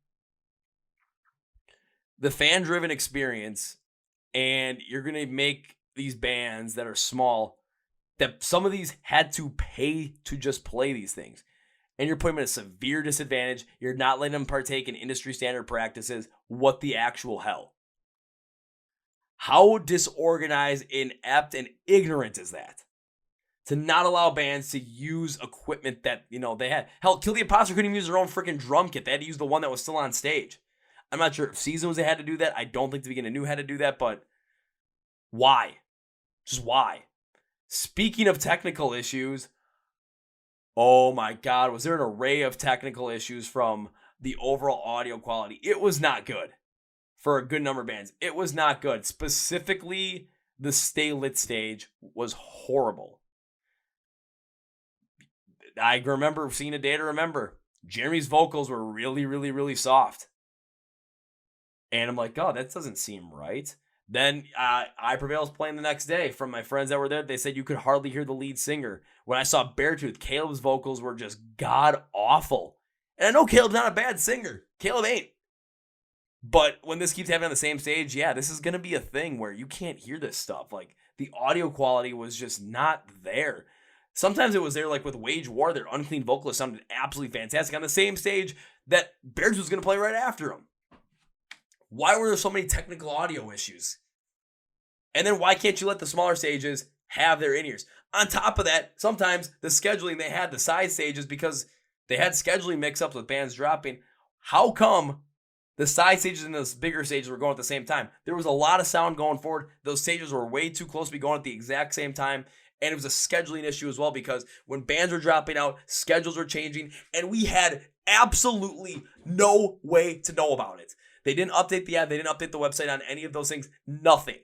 The fan-driven experience, and you're going to make these bands that are small, that some of these had to pay to just play these things. And you're putting them at a severe disadvantage. You're not letting them partake in industry standard practices. What the actual hell? How disorganized, inept, and ignorant is that? To not allow bands to use equipment that, they had. Hell, Kill the Imposter couldn't even use their own freaking drum kit. They had to use the one that was still on stage. I'm not sure if Seasons had to do that. I don't think To Begin Anew had to do that, but why? Just why? Speaking of technical issues, oh my God, was there an array of technical issues from the overall audio quality? It was not good for a good number of bands. It was not good. Specifically, the Stay Lit stage was horrible. I remember seeing A Day to Remember. Jeremy's vocals were really, really, really soft. And I'm like, oh, that doesn't seem right. Then I Prevail's playing the next day. From my friends that were there, they said you could hardly hear the lead singer. When I saw Beartooth, Caleb's vocals were just god-awful. And I know Caleb's not a bad singer. Caleb ain't. But when this keeps happening on the same stage, yeah, this is going to be a thing where you can't hear this stuff. Like, the audio quality was just not there. Sometimes it was there, like with Wage War, their unclean vocalist sounded absolutely fantastic on the same stage that Beartooth was going to play right after him. Why were there so many technical audio issues? And then why can't you let the smaller stages have their in-ears? On top of that, sometimes the scheduling, they had the side stages because they had scheduling mix-ups with bands dropping. How come the side stages and those bigger stages were going at the same time? There was a lot of sound going forward. Those stages were way too close to be going at the exact same time. And it was a scheduling issue as well because when bands were dropping out, schedules were changing, and we had absolutely no way to know about it. They didn't update the app. They didn't update the website on any of those things. Nothing.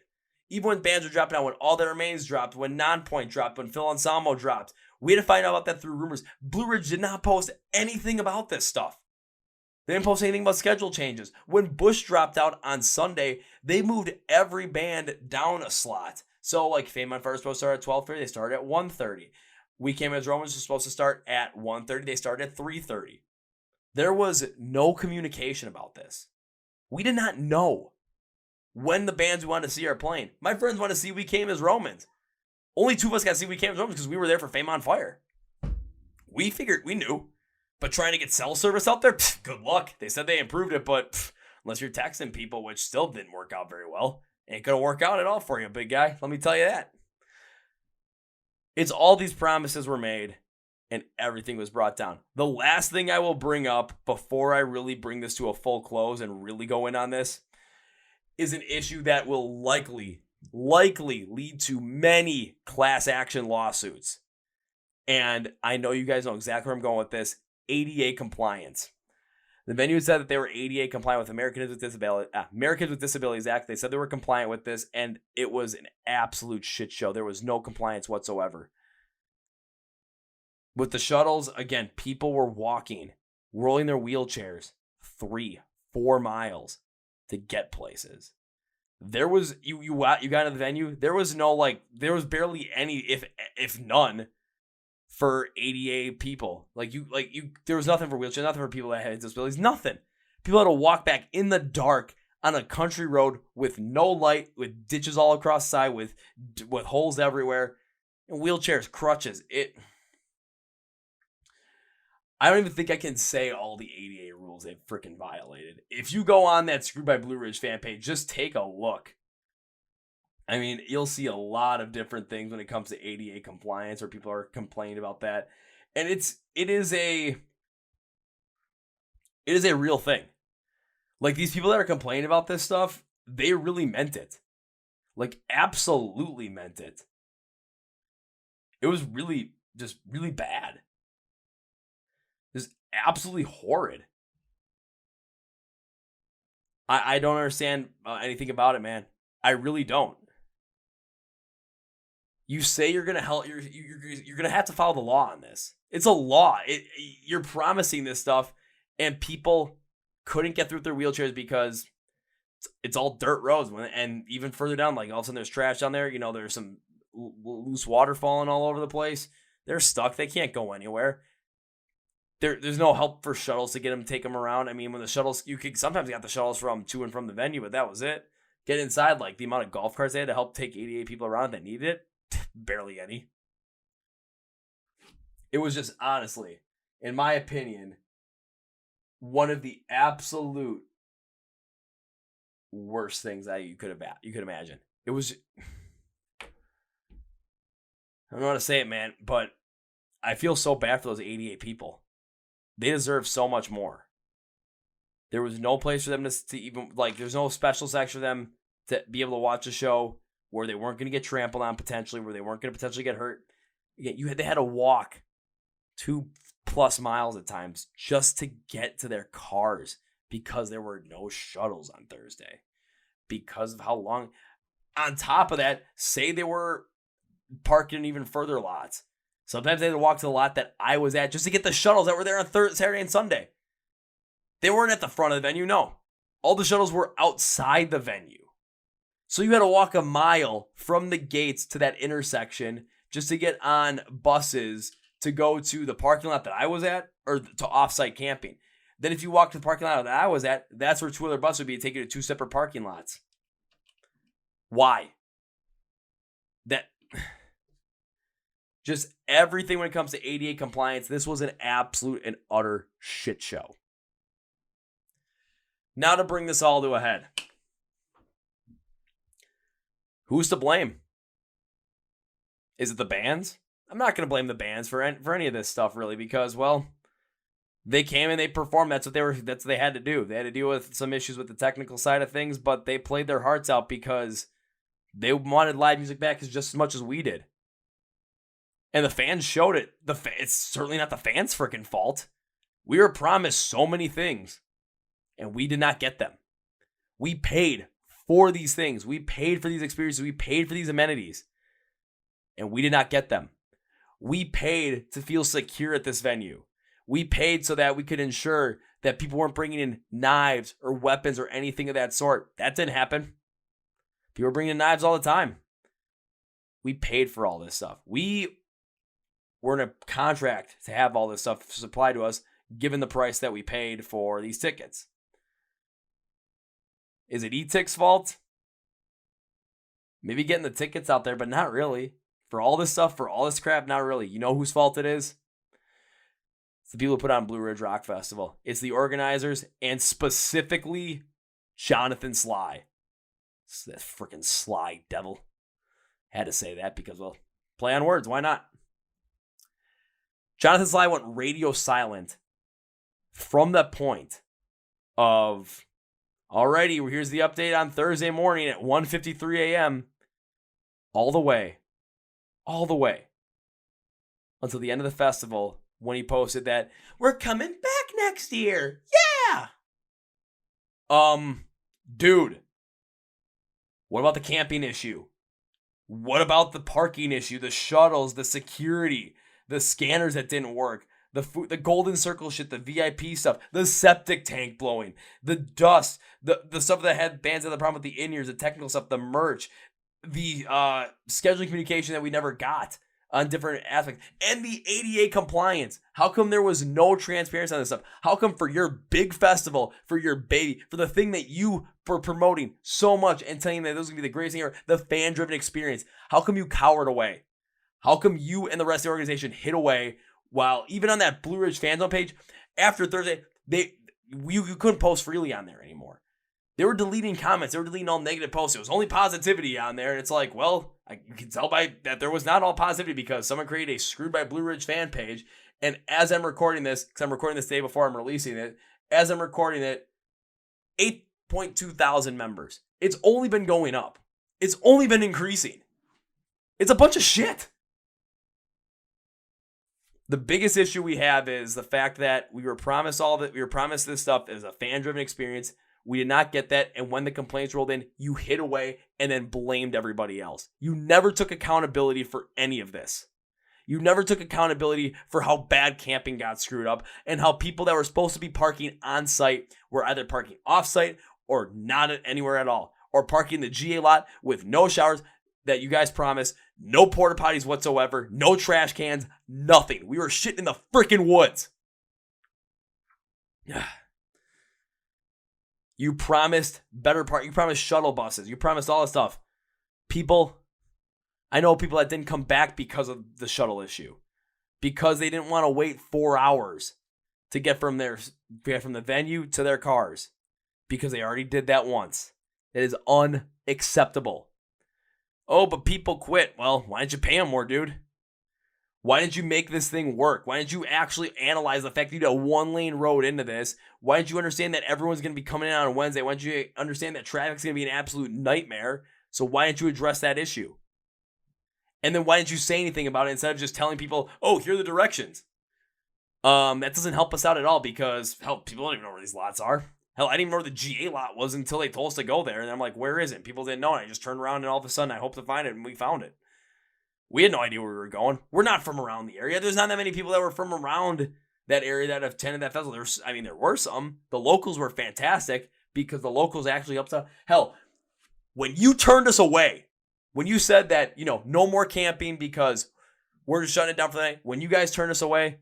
Even when bands were dropping out, when All That Remains dropped, when Nonpoint dropped, when Phil Anselmo dropped, we had to find out about that through rumors. Blue Ridge did not post anything about this stuff. They didn't post anything about schedule changes. When Bush dropped out on Sunday, they moved every band down a slot. So, like, Fame on Fire was supposed to start at 12:30. They started at 1:30. We Came as Romans was supposed to start at 1:30. They started at 3:30. There was no communication about this. We did not know when the bands we wanted to see are playing. My friends want to see We Came as Romans. Only two of us got to see We Came as Romans because we were there for Fame on Fire. We figured, we knew. But trying to get cell service out there, good luck. They said they improved it, but unless you're texting people, which still didn't work out very well, ain't going to work out at all for you, big guy. Let me tell you that. It's all these promises were made, and everything was brought down. The last thing I will bring up before I really bring this to a full close and really go in on this is an issue that will likely lead to many class action lawsuits. And I know you guys know exactly where I'm going with this. ADA compliance. The venue said that they were ADA compliant with Americans with Disabilities Act. They said they were compliant with this, and it was an absolute shit show. There was no compliance whatsoever. With the shuttles, again, people were walking, rolling their wheelchairs 3-4 miles to get places. There was you got into the venue. There was barely any, if none, for ADA people. There was nothing for wheelchairs, nothing for people that had disabilities, nothing. People had to walk back in the dark on a country road with no light, with ditches all across the side, with holes everywhere, and wheelchairs, crutches. I don't even think I can say all the ADA rules they've freaking violated. If you go on that Screwed by Blue Ridge fan page, just take a look. I mean, you'll see a lot of different things when it comes to ADA compliance, or people are complaining about that. And it is a real thing. Like, these people that are complaining about this stuff, they really meant it. Like, absolutely meant it. It was really bad. Just absolutely horrid. I don't understand anything about it, man. I really don't. You say you're gonna help. You're gonna have to follow the law on this. It's a law. You're promising this stuff, and people couldn't get through with their wheelchairs because it's all dirt roads. And even further down, like, all of a sudden there's trash down there. There's some loose water falling all over the place. They're stuck. They can't go anywhere. There's no help for shuttles to take them around. I mean, when the shuttles, you could sometimes get the shuttles from to and from the venue, but that was it. Get inside, like, the amount of golf carts they had to help take 88 people around that needed it, barely any. It was just, honestly, in my opinion, one of the absolute worst things that you could imagine. It was, I don't know how to say it, man, but I feel so bad for those 88 people. They deserve so much more. There was no place for them to even, like, there's no special section for them to be able to watch a show where they weren't going to get trampled on potentially, where they weren't going to potentially get hurt. Again, they had to walk 2+ miles at times just to get to their cars because there were no shuttles on Thursday. Because of how long. On top of that, say they were parked in even further lots. Sometimes they had to walk to the lot that I was at just to get the shuttles that were there on Saturday and Sunday. They weren't at the front of the venue, no. All the shuttles were outside the venue. So you had to walk a mile from the gates to that intersection just to get on buses to go to the parking lot that I was at, or to offsite camping. Then if you walk to the parking lot that I was at, that's where 2 other buses would be to take you to 2 separate parking lots. Why? Just everything when it comes to ADA compliance, this was an absolute and utter shit show. Now to bring this all to a head. Who's to blame? Is it the bands? I'm not going to blame the bands for any of this stuff, really, because, well, they came and they performed. That's what they had to do. They had to deal with some issues with the technical side of things, but they played their hearts out because they wanted live music back just as much as we did. And the fans showed it. It's certainly not the fans' freaking fault. We were promised so many things, and we did not get them. We paid for these things. We paid for these experiences. We paid for these amenities, and we did not get them. We paid to feel secure at this venue. We paid so that we could ensure that people weren't bringing in knives or weapons or anything of that sort. That didn't happen. People were bringing in knives all the time. We paid for all this stuff. We were in a contract to have all this stuff supplied to us, given the price that we paid for these tickets. Is it E-Tick's fault? Maybe getting the tickets out there, but not really. For all this stuff, for all this crap, not really. You know whose fault it is? It's the people who put on Blue Ridge Rock Festival. It's the organizers, and specifically Jonathan Slye. It's that freaking Slye devil. Had to say that because, well, play on words. Why not? Jonathan Slye went radio silent from the point of, alrighty, here's the update on Thursday morning at 1:53 a.m. all the way until the end of the festival when he posted that, we're coming back next year. Yeah. Dude, what about the camping issue? What about the parking issue, the shuttles, the security, the scanners that didn't work, the food, the golden circle shit, the VIP stuff, the septic tank blowing, the dust, the stuff that had bands that had the problem with the in-ears, the technical stuff, the merch, the scheduling communication that we never got on different aspects, and the ADA compliance. How come there was no transparency on this stuff? How come for your big festival, for your baby, for the thing that you were promoting so much and telling that this was going to be the greatest thing ever, the fan-driven experience, how come you cowered away? How come you and the rest of the organization hid away while even on that Blue Ridge fan zone page, after Thursday, you couldn't post freely on there anymore. They were deleting comments. They were deleting all negative posts. It was only positivity on there. And it's like, well, you can tell by that there was not all positivity because someone created a Screwed by Blue Ridge fan page. And as I'm recording this, because I'm recording this day before I'm releasing it, as I'm recording it, 8.2 thousand members. It's only been going up. It's only been increasing. It's a bunch of shit. The biggest issue we have is the fact that we were promised all that. We were promised this stuff as a fan-driven experience. We did not get that, and when the complaints rolled in, you hid away and then blamed everybody else. You never took accountability for any of this. You never took accountability for how bad camping got screwed up and how people that were supposed to be parking on site were either parking off site or not anywhere at all, or parking the GA lot with no showers that you guys promised, no porta potties whatsoever, no trash cans, nothing. We were shitting in the freaking woods. You promised better part. You promised shuttle buses. You promised all this stuff. I know people that didn't come back because of the shuttle issue, because they didn't want to wait 4 hours to get from the venue to their cars, because they already did that once. It is unacceptable. Oh, but people quit. Well, why didn't you pay them more, dude? Why didn't you make this thing work? Why didn't you actually analyze the fact that you had a one-lane road into this? Why didn't you understand that everyone's going to be coming in on Wednesday? Why didn't you understand that traffic's going to be an absolute nightmare? So why didn't you address that issue? And then why didn't you say anything about it instead of just telling people, oh, here are the directions? That doesn't help us out at all because, hell, people don't even know where these lots are. Hell, I didn't even know where the GA lot was until they told us to go there. And I'm like, where is it? People didn't know. And I just turned around and all of a sudden I hope to find it, and we found it. We had no idea where we were going. We're not from around the area. There's not that many people that were from around that area that have attended that festival. There were some. The locals were fantastic because the locals actually helped out. Hell, when you turned us away, when you said that, no more camping because we're just shutting it down for the night, when you guys turned us away,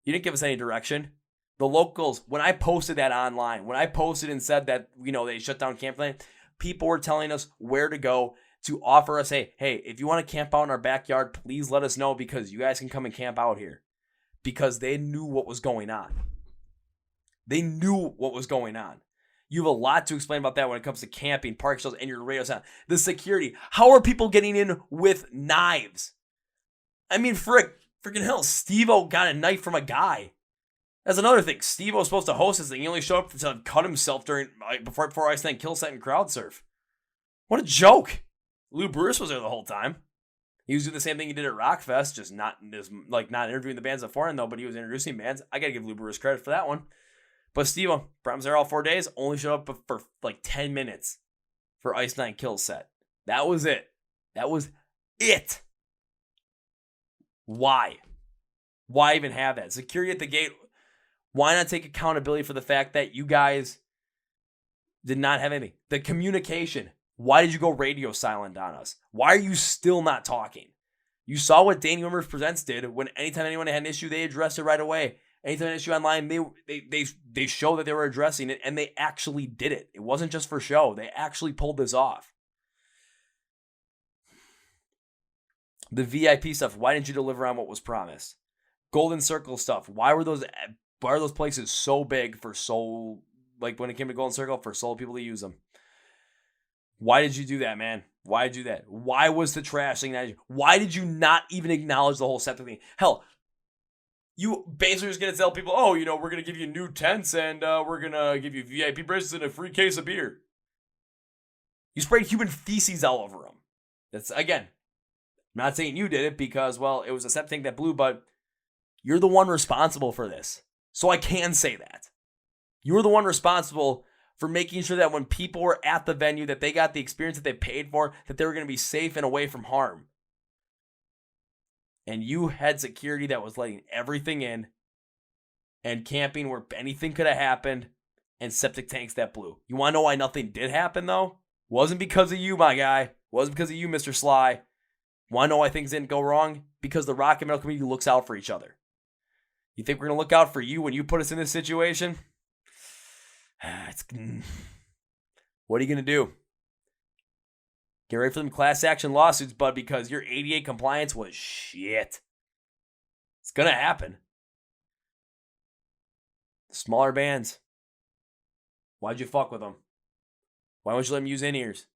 you didn't give us any direction. The locals, when I posted that online, when I posted and said that, they shut down camping, people were telling us where to go to offer us, hey, if you want to camp out in our backyard, please let us know because you guys can come and camp out here. Because they knew what was going on. They knew what was going on. You have a lot to explain about that when it comes to camping, park shells, and your radio sound. The security. How are people getting in with knives? I mean, freaking hell, Steve-O got a knife from a guy. That's another thing. Steve-O was supposed to host this thing. He only showed up to cut himself before Ice Night Kill Set and crowd surf. What a joke. Lou Bruce was there the whole time. He was doing the same thing he did at Rockfest, just not interviewing the bands beforehand though, but he was introducing bands. I gotta give Lou Bruce credit for that one. But Steve-O, was there all 4 days, only showed up for like 10 minutes for Ice Night Kill Set. That was it. That was it. Why? Why even have that? Security at the gate. Why not take accountability for the fact that you guys did not have anything? The communication. Why did you go radio silent on us? Why are you still not talking? You saw what Danny Wimmers Presents did when anytime anyone had an issue, they addressed it right away. Anytime an issue online, they show that they were addressing it, and they actually did it. It wasn't just for show. They actually pulled this off. The VIP stuff, why didn't you deliver on what was promised? Golden Circle stuff, why are those places so big for when it came to Golden Circle, for so people to use them? Why did you do that, man? Why did you do that? Why was the trash thing that? Why did you not even acknowledge the whole septic thing? Hell, you basically just going to tell people, we're going to give you new tents and we're going to give you VIP bracelets and a free case of beer. You sprayed human feces all over them. That's, again, I'm not saying you did it because, it was a septic tank that blew, but you're the one responsible for this. So I can say that. You were the one responsible for making sure that when people were at the venue, that they got the experience that they paid for, that they were going to be safe and away from harm. And you had security that was letting everything in, and camping where anything could have happened, and septic tanks that blew. You want to know why nothing did happen, though? Wasn't because of you, my guy. Wasn't because of you, Mr. Slye. Want to know why things didn't go wrong? Because the rock and metal community looks out for each other. You think we're going to look out for you when you put us in this situation? What are you going to do? Get ready for them class action lawsuits, bud, because your ADA compliance was shit. It's going to happen. Smaller bands. Why'd you fuck with them? Why won't you let them use in-ears?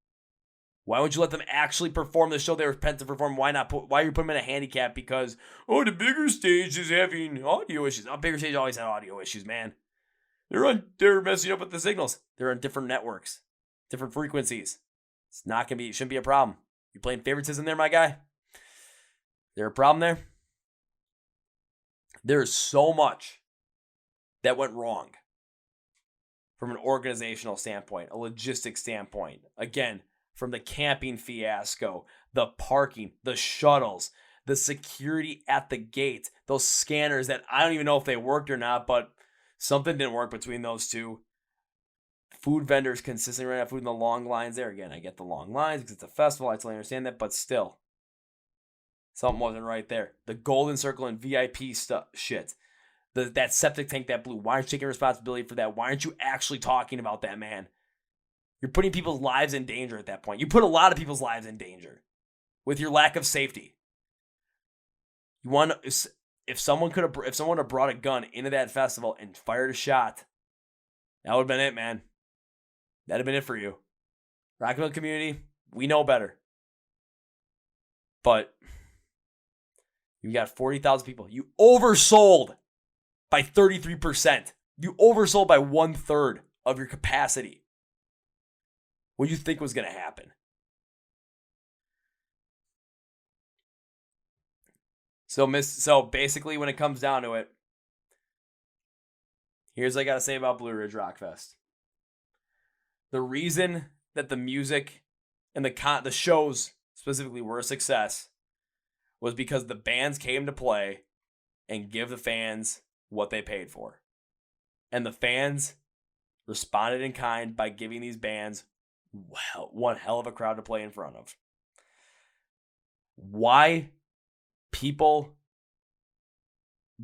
Why won't you let them actually perform the show they were meant to perform? Why are you putting them in a handicap because, the bigger stage is having audio issues? Bigger stage always had audio issues, man. They're messing up with the signals. They're on different networks, different frequencies. It's not gonna be. It shouldn't be a problem. You playing favoritism there, my guy? There a problem there? There's so much that went wrong from an organizational standpoint, a logistics standpoint. Again, from the camping fiasco, the parking, the shuttles, the security at the gate, those scanners that I don't even know if they worked or not, but something didn't work between those two. Food vendors consistently ran out of food in the long lines there. Again, I get the long lines because it's a festival. I totally understand that, but still, something wasn't right there. The golden circle and VIP stuff, shit. That septic tank that blew. Why aren't you taking responsibility for that? Why aren't you actually talking about that, man? You're putting people's lives in danger at that point. You put a lot of people's lives in danger with your lack of safety. If someone had brought a gun into that festival and fired a shot, that would have been it, man. That'd have been it for you. Rock and roll community, we know better. But you got 40,000 people. You oversold by 33%. You oversold by 1/3 of your capacity. What do you think was going to happen? So basically, when it comes down to it, here's what I got to say about Blue Ridge Rock Fest. The reason that the music and the shows specifically were a success was because the bands came to play and give the fans what they paid for. And the fans responded in kind by giving these bands one hell of a crowd to play in front of. Why people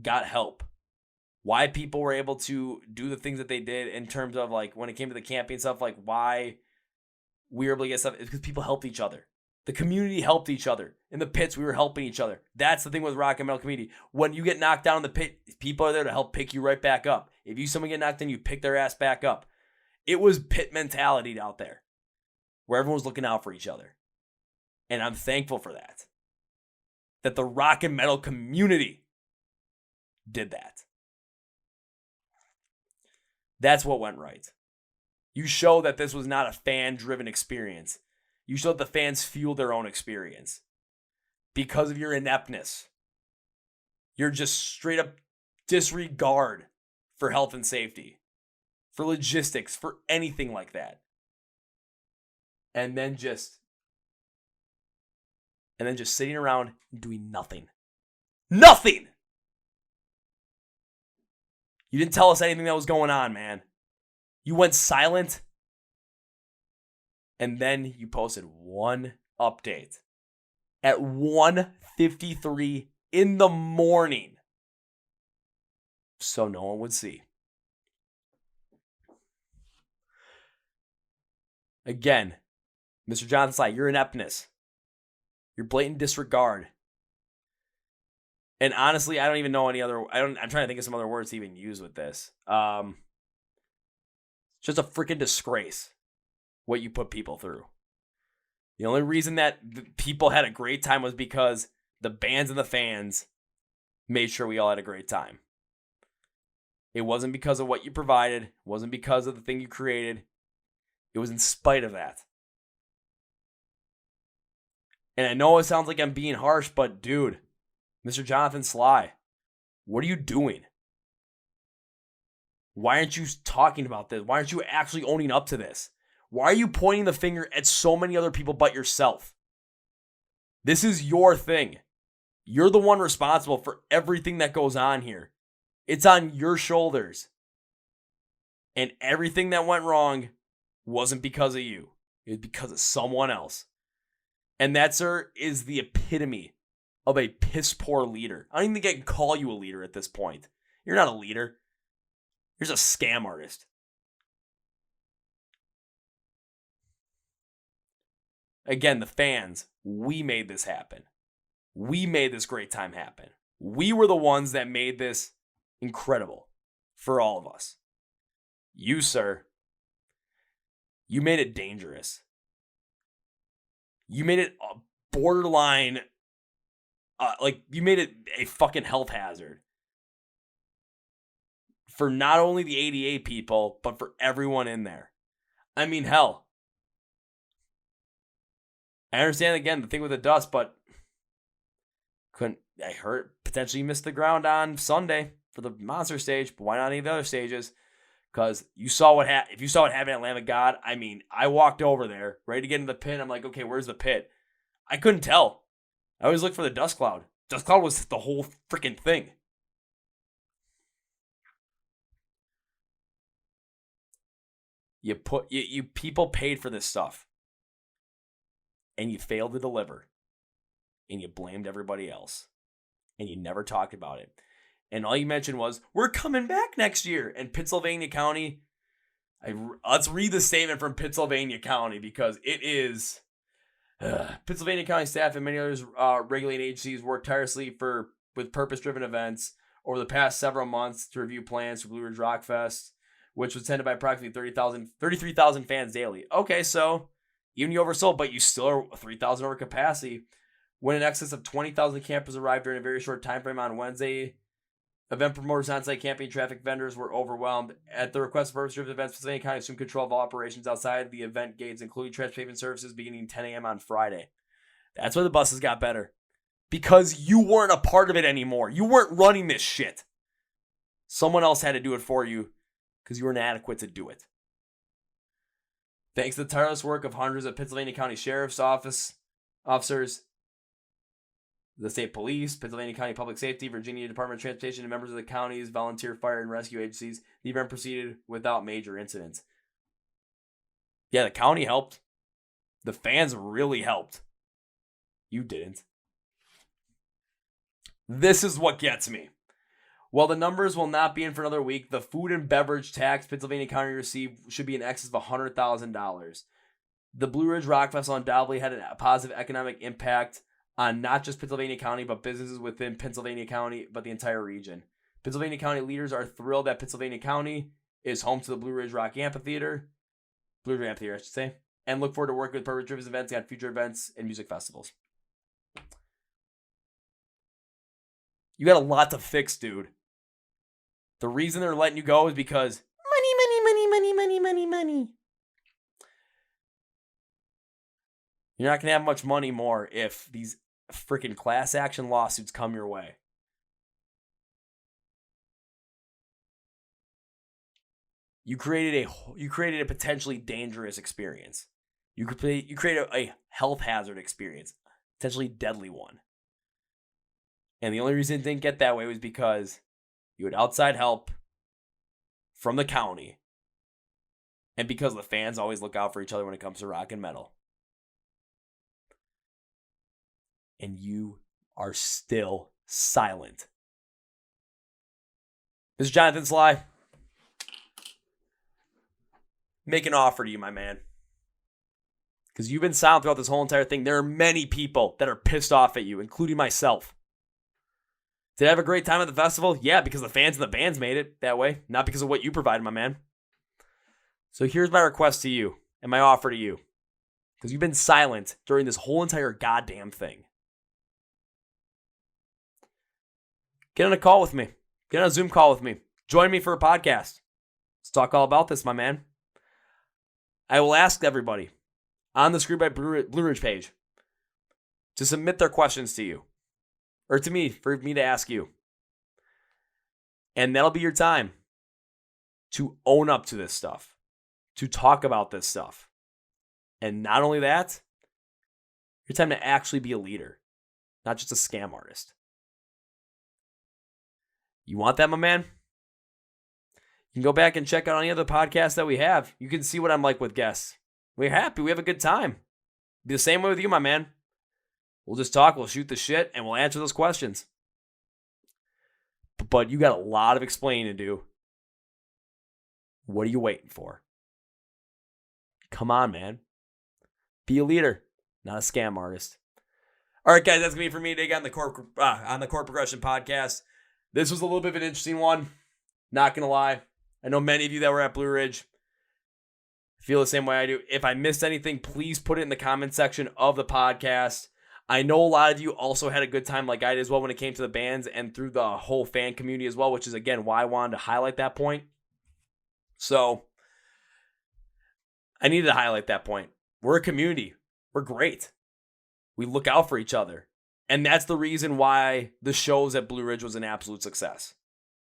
got help, why people were able to do the things that they did in terms of like when it came to the camping stuff, like why we were able to get stuff, is because people helped each other. The community helped each other. In the pits, we were helping each other. That's the thing with rock and metal community. When you get knocked down in the pit, people are there to help pick you right back up. If someone get knocked down, you pick their ass back up. It was pit mentality out there, where everyone was looking out for each other. And I'm thankful for that. That the rock and metal community did that. That's what went right. You show that this was not a fan-driven experience. You showed the fans fueled their own experience. Because of your ineptness. Your just straight up disregard for health and safety. For logistics, for anything like that. And then just sitting around doing nothing. Nothing! You didn't tell us anything that was going on, man. You went silent. And then you posted one update at 1:53 in the morning. So no one would see. Again, Mr. Jonathan Slye, your ineptness. Your blatant disregard. And honestly, I don't even know any other. I'm trying to think of some other words to even use with this. It's just a freaking disgrace what you put people through. The only reason that people had a great time was because the bands and the fans made sure we all had a great time. It wasn't because of what you provided. It wasn't because of the thing you created. It was in spite of that. And I know it sounds like I'm being harsh, but dude, Mr. Jonathan Slye, what are you doing? Why aren't you talking about this? Why aren't you actually owning up to this? Why are you pointing the finger at so many other people but yourself? This is your thing. You're the one responsible for everything that goes on here. It's on your shoulders. And everything that went wrong wasn't because of you. It was because of someone else. And that, sir, is the epitome of a piss poor leader. I don't even think I can call you a leader at this point. You're not a leader. You're just a scam artist. Again, the fans, we made this happen. We made this great time happen. We were the ones that made this incredible for all of us. You, sir, you made it dangerous. You made it a borderline, you made it a fucking health hazard. For not only the ADA people, but for everyone in there. I mean, hell. I understand, again, the thing with the dust, but I heard potentially missed the ground on Sunday for the monster stage, but why not any of the other stages? Because you saw if you saw what happened at Lamb of God, I mean, I walked over there, ready to get into the pit. I'm like, okay, where's the pit? I couldn't tell. I always look for the dust cloud. Dust cloud was the whole freaking thing. You people paid for this stuff. And you failed to deliver. And you blamed everybody else. And you never talked about it. And all you mentioned was, we're coming back next year. And Pennsylvania County, let's read the statement from Pennsylvania County, because it is, Pennsylvania County staff and many others regulating agencies work tirelessly with purpose-driven events over the past several months to review plans for Blue Ridge Rock Fest, which was attended by approximately 33,000 fans daily. Okay, so even you oversold, but you still are 3,000 over capacity. When in excess of 20,000 campers arrived during a very short time frame on Wednesday, event promoters, on-site camping, traffic vendors were overwhelmed. At the request of purpose-driven events, Pennsylvania County assumed control of all operations outside the event gates, including transportation services beginning 10 a.m. on Friday. That's why the buses got better. Because you weren't a part of it anymore. You weren't running this shit. Someone else had to do it for you because you were inadequate to do it. Thanks to the tireless work of hundreds of Pennsylvania County Sheriff's Office officers, the state police, Pennsylvania County Public Safety, Virginia Department of Transportation, and members of the county's volunteer fire and rescue agencies, the event proceeded without major incidents. Yeah, the county helped. The fans really helped. You didn't. This is what gets me. While the numbers will not be in for another week, the food and beverage tax Pennsylvania County received should be in excess of $100,000. The Blue Ridge Rock Festival undoubtedly had a positive economic impact on not just Pennsylvania County, but businesses within Pennsylvania County, but the entire region. Pennsylvania County leaders are thrilled that Pennsylvania County is home to the Blue Ridge Rock Amphitheater, Blue Ridge Amphitheater, I should say, and look forward to working with purpose-driven events on future events and music festivals. You got a lot to fix, dude. The reason they're letting you go is because money. You're not going to have much money more if these freaking class action lawsuits come your way. You created a potentially dangerous experience. You created a health hazard experience, potentially deadly one. And the only reason it didn't get that way was because you had outside help from the county. And because the fans always look out for each other when it comes to rock and metal. And you are still silent. This is Jonathan Slye. Make an offer to you, my man. Because you've been silent throughout this whole entire thing. There are many people that are pissed off at you, including myself. Did I have a great time at the festival? Yeah, because the fans and the bands made it that way. Not because of what you provided, my man. So here's my request to you and my offer to you. Because you've been silent during this whole entire goddamn thing. Get on a call with me. Get on a Zoom call with me. Join me for a podcast. Let's talk all about this, my man. I will ask everybody on the Screwed by Blue Ridge page to submit their questions to you. Or to me, for me to ask you. And that'll be your time. to own up to this stuff, to talk about this stuff. And not only that, your time to actually be a leader, not just a scam artist. You want that, my man? You can go back and check out any other podcasts that we have. You can see what I'm like with guests. We're happy. We have a good time. Be the same way with you, my man. We'll just talk. We'll shoot the shit, and we'll answer those questions. But you got a lot of explaining to do. What are you waiting for? Come on, man. Be a leader, not a scam artist. All right, guys, that's going to be for me today on the Chord Progression Podcast. This was a little bit of an interesting one. Not going to lie. I know many of you that were at Blue Ridge feel the same way I do. If I missed anything, please put it in the comment section of the podcast. I know a lot of you also had a good time like I did as well when it came to the bands and through the whole fan community as well, which is, again, why I wanted to highlight that point. So I needed to highlight that point. We're a community. We're great. We look out for each other. And that's the reason why the shows at Blue Ridge was an absolute success.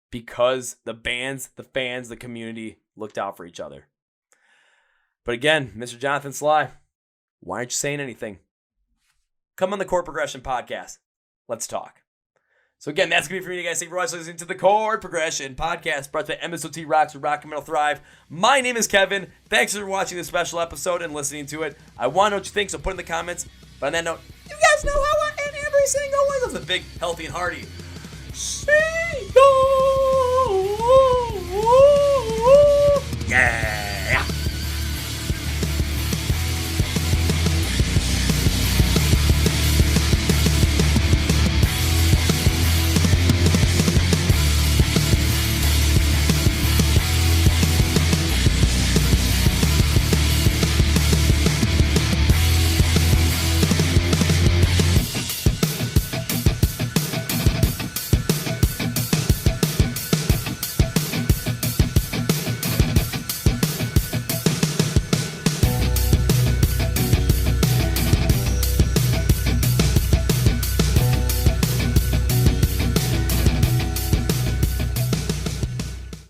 Because the bands, the fans, the community looked out for each other. But again, Mr. Jonathan Slye, why aren't you saying anything? Come on the Chord Progression Podcast. Let's talk. So again, that's going to be for me, guys. Thank you for watching, listening to the Chord Progression Podcast, brought to you by MSOT Rocks, where rock and metal thrive. My name is Kevin. Thanks for watching this special episode and listening to it. I want to know what you think, so put in the comments. But on that note, you guys know how I end every single one. That was a big, healthy, and hearty. See you.